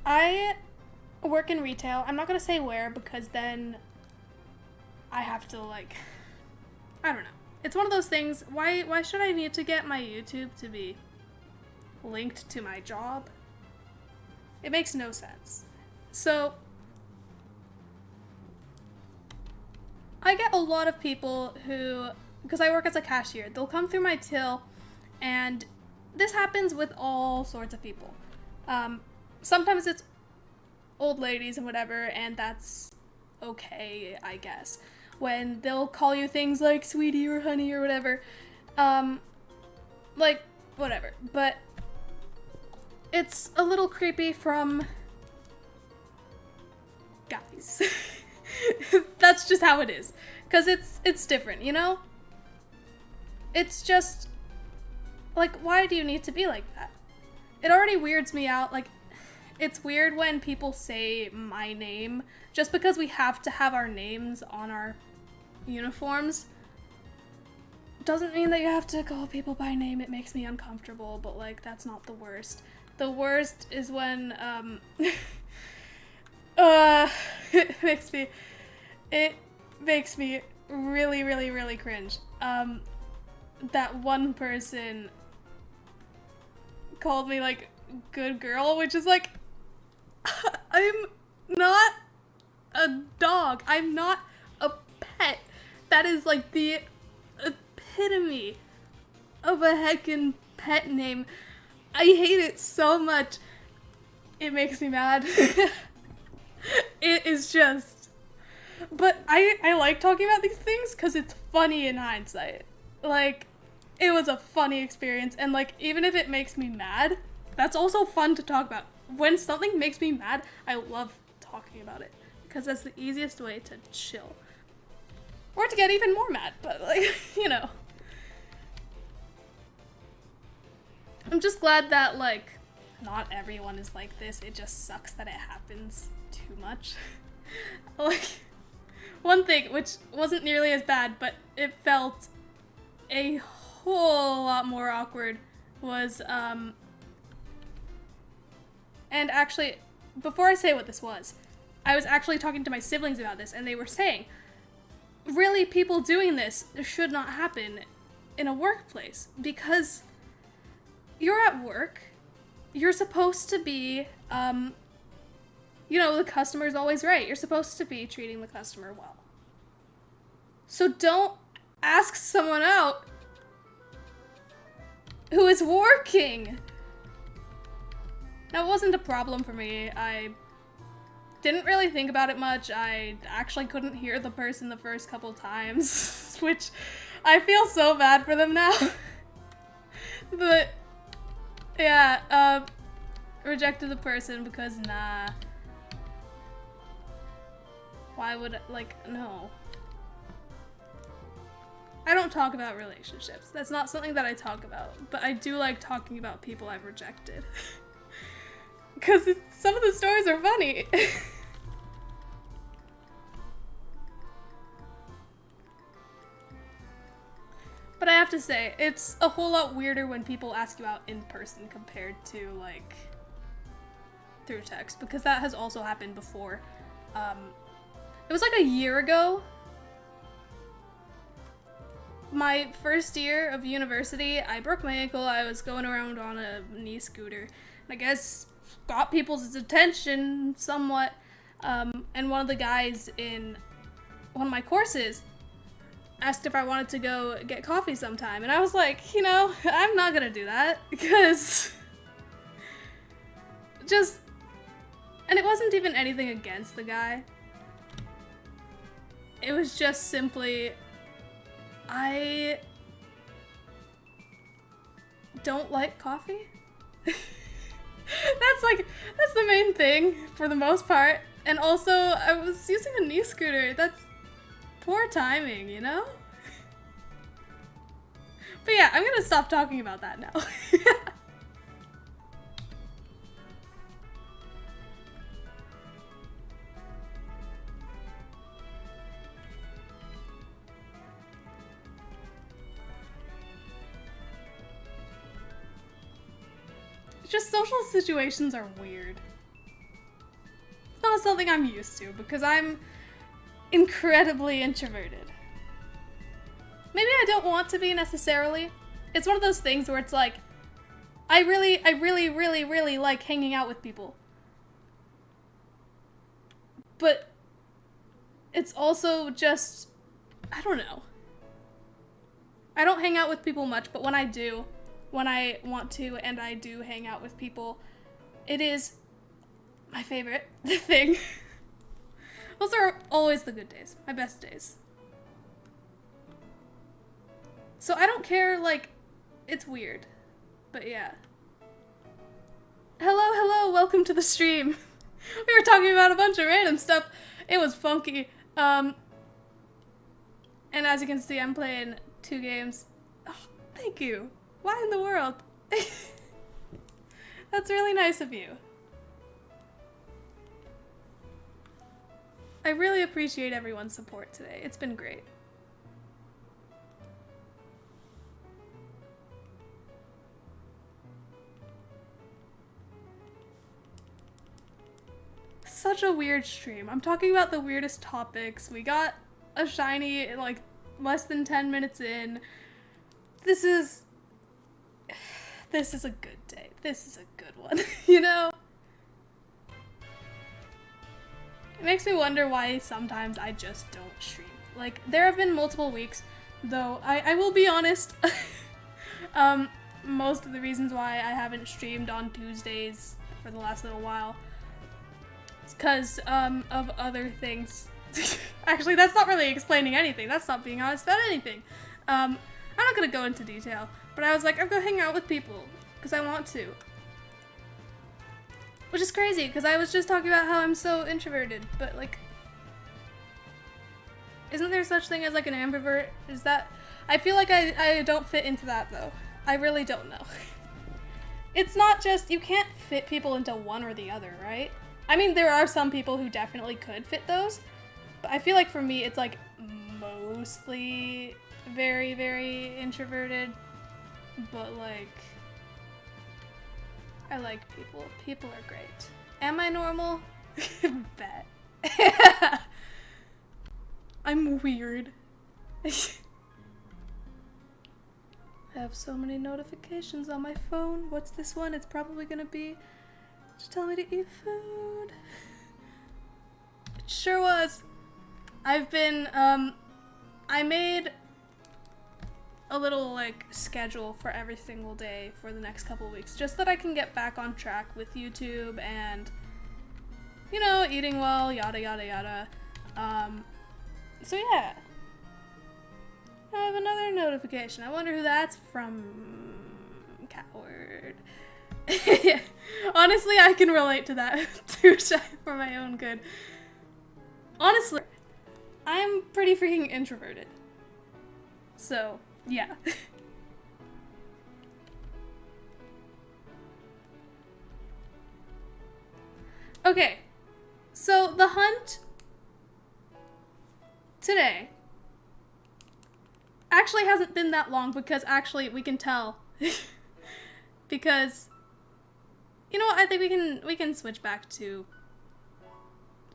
I work in retail. I'm not gonna say where because then I have to, like, I don't know. It's one of those things, why should I need to get my YouTube to be linked to my job? It makes no sense. So I get a lot of people who, because I work as a cashier, they'll come through my till, and this happens with all sorts of people. Sometimes it's old ladies and whatever, and that's okay, I guess. When they'll call you things like sweetie or honey or whatever. Like, whatever. But it's a little creepy from guys. That's just how it is. Because it's different, you know? It's just, like, why do you need to be like that? It already weirds me out. Like, it's weird when people say my name just because we have to have our names on our uniforms. Doesn't mean that you have to call people by name. It makes me uncomfortable, but, like, that's not the worst. The worst is when, it makes me really, really, really cringe. That one person called me, like, good girl, which is like, I'm not a dog. I'm not a pet. That is, like, the epitome of a heckin' pet name. I hate it so much. It makes me mad. It is just... But I like talking about these things because it's funny in hindsight. Like, it was a funny experience, and, like, even if it makes me mad, that's also fun to talk about. When something makes me mad, I love talking about it because that's the easiest way to chill. Or to get even more mad, but, like, you know. I'm just glad that, like, not everyone is like this. It just sucks that it happens too much. Like, one thing, which wasn't nearly as bad, but it felt a whole lot more awkward, was, and actually, before I say what this was, I was actually talking to my siblings about this, and they were saying, really, people doing this should not happen in a workplace, because you're at work, you're supposed to be, you know, the customer's always right. You're supposed to be treating the customer well. So don't ask someone out who is working. That wasn't a problem for me. I didn't really think about it much. I actually couldn't hear the person the first couple times, which I feel so bad for them now. But yeah, rejected the person because nah. Why would, like, no. I don't talk about relationships. That's not something that I talk about, but I do like talking about people I've rejected. Because some of the stories are funny. But I have to say, it's a whole lot weirder when people ask you out in person compared to, like, through text, because that has also happened before. It was like a year ago. My first year of university, I broke my ankle. I was going around on a knee scooter, and I guess got people's attention somewhat. And one of the guys in one of my courses asked if I wanted to go get coffee sometime, and I was like, you know, I'm not gonna do that, because just, and it wasn't even anything against the guy. It was just simply, I don't like coffee. That's the main thing for the most part. And also, I was using a knee scooter. That's poor timing, you know? But yeah, I'm gonna stop talking about that now. Just social situations are weird. It's not something I'm used to because I'm incredibly introverted. Maybe I don't want to be necessarily. It's one of those things where it's like, I really like hanging out with people. But it's also just, I don't know. I don't hang out with people much, but when I do, when I want to and I do hang out with people, it is my favorite thing. Those are always the good days, my best days. So I don't care, like, it's weird, but yeah. Hello, welcome to the stream. We were talking about a bunch of random stuff. It was funky. And as you can see, I'm playing 2 games. Oh, thank you. Why in the world? That's really nice of you. I really appreciate everyone's support today. It's been great. Such a weird stream. I'm talking about the weirdest topics. We got a shiny, like, less than 10 minutes in. This is a good day. This is a good one, you know? It makes me wonder why sometimes I just don't stream. Like, there have been multiple weeks, though I will be honest, most of the reasons why I haven't streamed on Tuesdays for the last little while is because of other things. Actually, that's not really explaining anything. That's not being honest about anything. I'm not gonna go into detail, but I was like, I'm gonna hang out with people because I want to. Which is crazy, because I was just talking about how I'm so introverted, but, like, isn't there such thing as, like, an ambivert? Is that... I feel like I don't fit into that, though. I really don't know. It's not just... You can't fit people into one or the other, right? I mean, there are some people who definitely could fit those, but I feel like for me, it's, like, mostly very, very introverted, but, like... I like people. People are great. Am I normal? Bet. I'm weird. I have so many notifications on my phone. What's this one? It's probably gonna be just tell me to eat food. It sure was. I've been, I made a little, like, schedule for every single day for the next couple weeks, just that I can get back on track with YouTube and, you know, eating well, yada yada yada. So yeah. I have another notification. I wonder who that's from. Coward. Yeah. Honestly, I can relate to that too, for my own good. Honestly, I'm pretty freaking introverted. So, yeah. Okay, so the hunt today actually hasn't been that long because actually we can tell because you know what, I think we can switch back to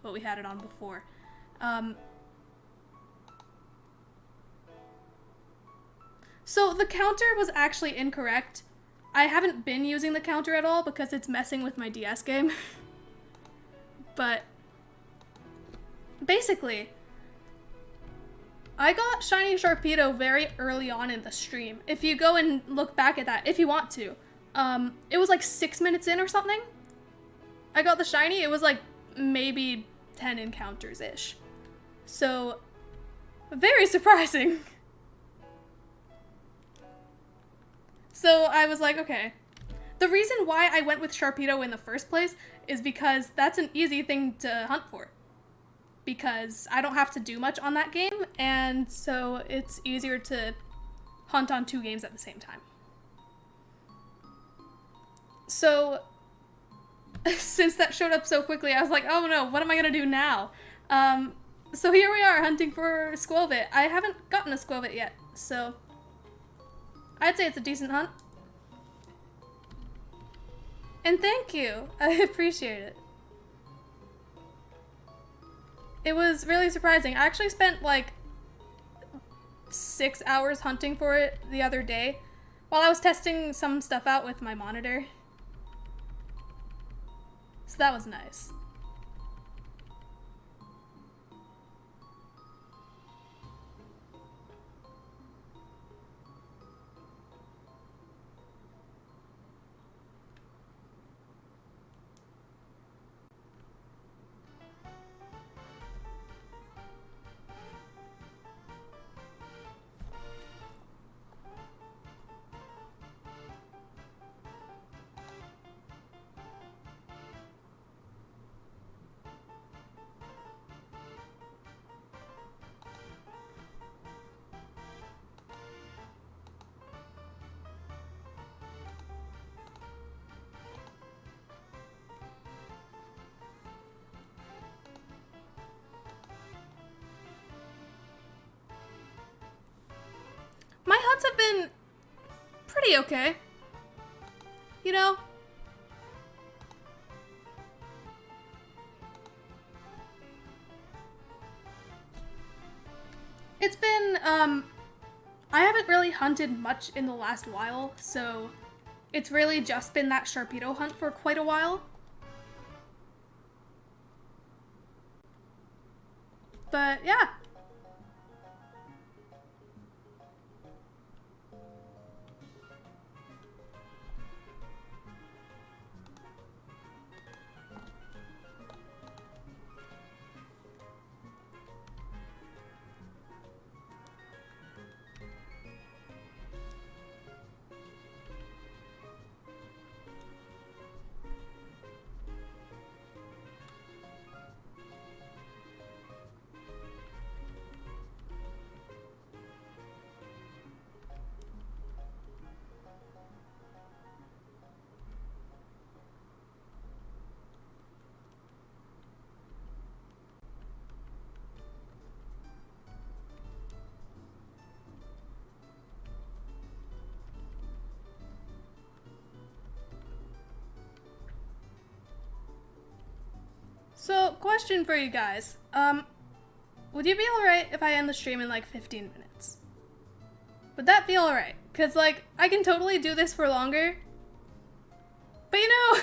what we had it on before. So the counter was actually incorrect. I haven't been using the counter at all because it's messing with my DS game. But basically, I got shiny sharpedo very early on in the stream. If you go and look back at that, if you want to, it was like 6 minutes in or something. I got the shiny. It was like maybe 10 encounters-ish. So, very surprising. So I was like, okay. The reason why I went with sharpedo in the first place is because that's an easy thing to hunt for. Because I don't have to do much on that game, and so it's easier to hunt on 2 games at the same time. So, since that showed up so quickly, I was like, oh no, what am I gonna do now? So here we are, hunting for Squelvit. I haven't gotten a Squelvit yet, so I'd say it's a decent hunt. And thank you, I appreciate it. It was really surprising. I actually spent like 6 hours hunting for it the other day while I was testing some stuff out with my monitor. So that was nice. My hunts have been pretty okay. You know? It's been, I haven't really hunted much in the last while, so it's really just been that sharpedo hunt for quite a while. But yeah. So, question for you guys. Would you be alright if I end the stream in like 15 minutes? Would that be alright? Cause like, I can totally do this for longer. But you know,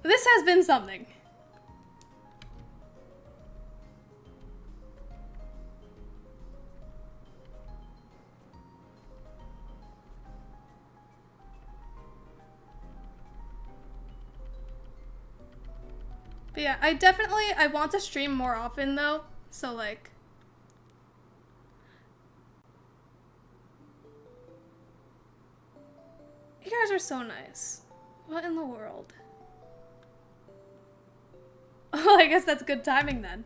this has been something. But yeah, I want to stream more often though, so like... You guys are so nice. What in the world? Oh, I guess that's good timing then.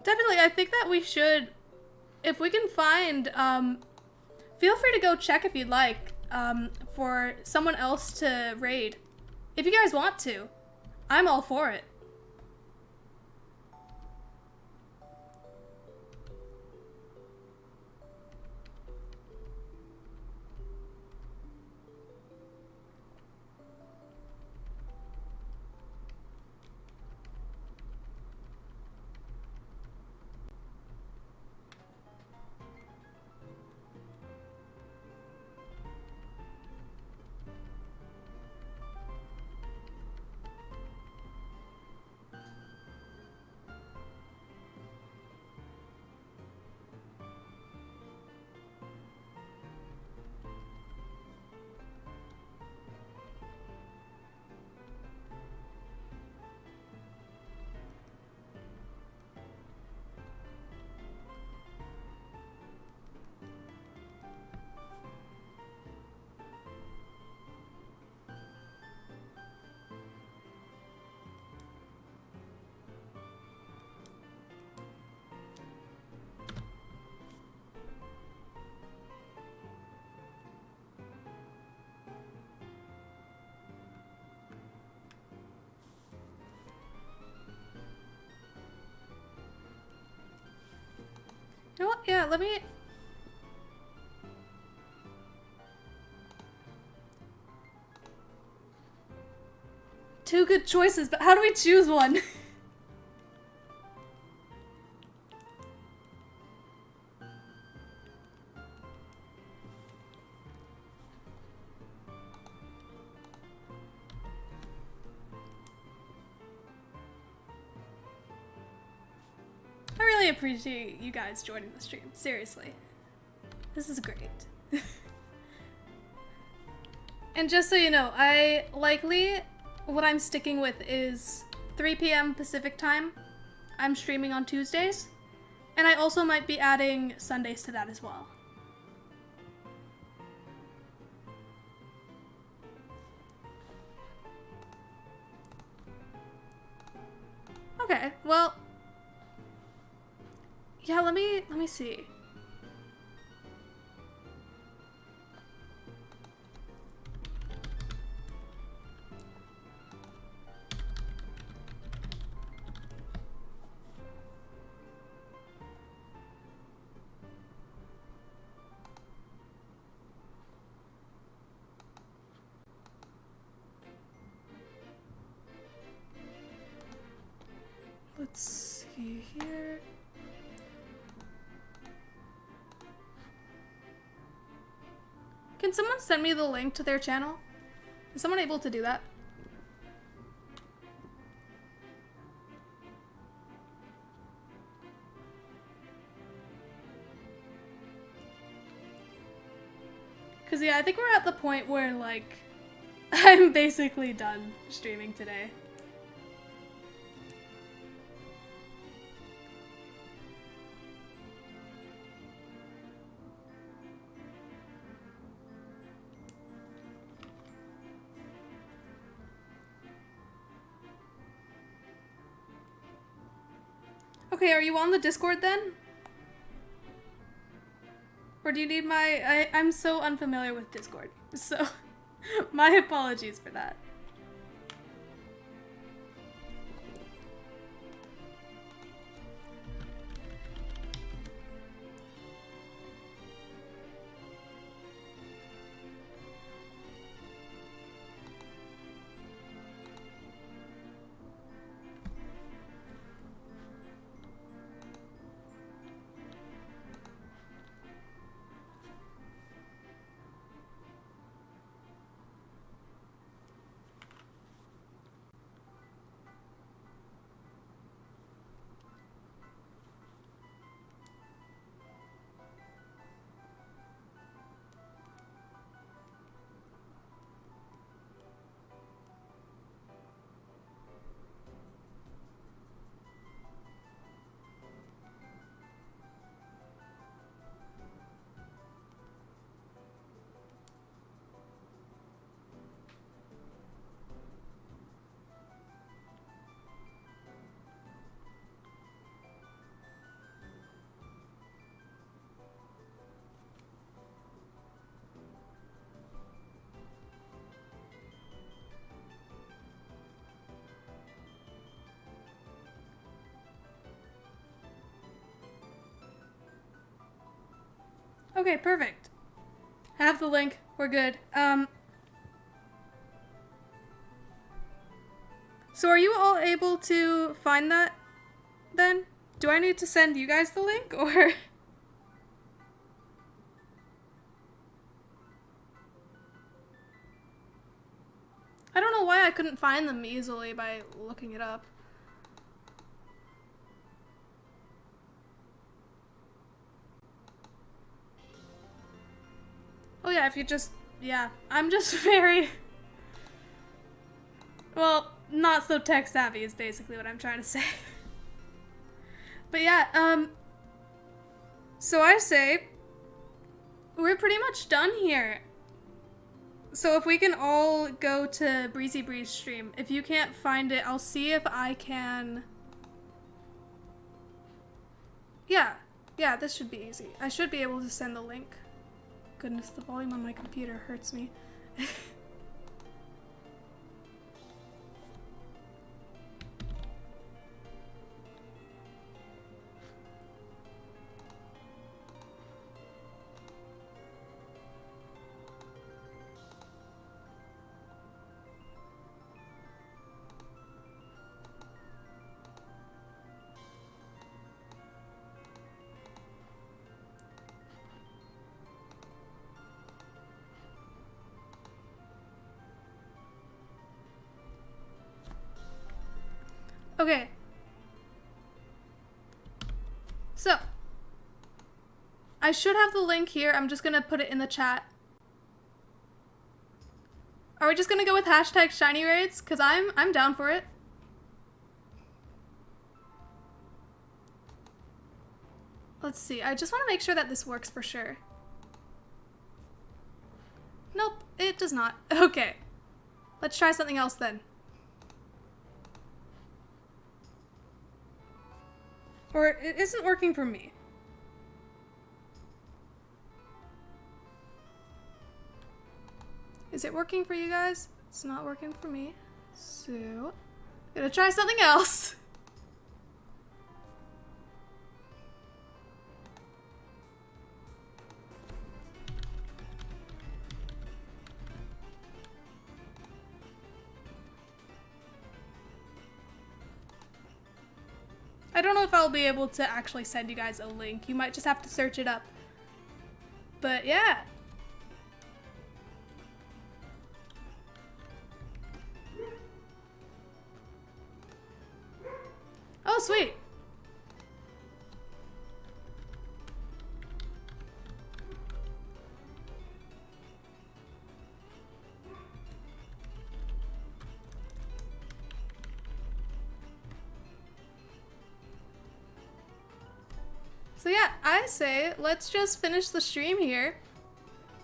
definitely, I think that we should, if we can find, feel free to go check if you'd like, for someone else to raid. If you guys want to, I'm all for it. You know what? Yeah, let me... Two good choices, but how do we choose one? I really appreciate you guys joining the stream. Seriously. This is great. And just so you know, I likely, what I'm sticking with is 3 p.m. Pacific time. I'm streaming on Tuesdays. And I also might be adding Sundays to that as well. Okay, well... Yeah, let me see. Let's see here. Can someone send me the link to their channel? Is someone able to do that? Cause yeah, I think we're at the point where like, I'm basically done streaming today. Okay, are you on the Discord then? Or do you need my... I'm so unfamiliar with Discord, so my apologies for that. Okay, perfect. Have the link. We're good. So are you all able to find that then? Do I need to send you guys the link or? I don't know why I couldn't find them easily by looking it up. Oh yeah, if you just, yeah, I'm just very, well, not so tech savvy is basically what I'm trying to say. But yeah, so I say, we're pretty much done here. So if we can all go to Breezy Breeze stream, if you can't find it, I'll see if I can. Yeah, this should be easy. I should be able to send the link. Goodness, the volume on my computer hurts me. Okay. So, I should have the link here. I'm just gonna put it in the chat. Are we just gonna go with hashtag shiny raids? Cause I'm down for it. Let's see. I just want to make sure that this works for sure. Nope, it does not. Okay. Let's try something else then. Or it isn't working for me. Is it working for you guys? It's not working for me. So, gonna try something else. I don't know if I'll be able to actually send you guys a link. You might just have to search it up. But yeah. Oh, sweet. So yeah, I say let's just finish the stream here.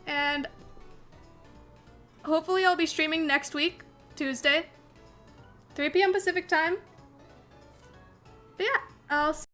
And hopefully I'll be streaming next week, Tuesday, 3 p.m. Pacific time. But yeah, I'll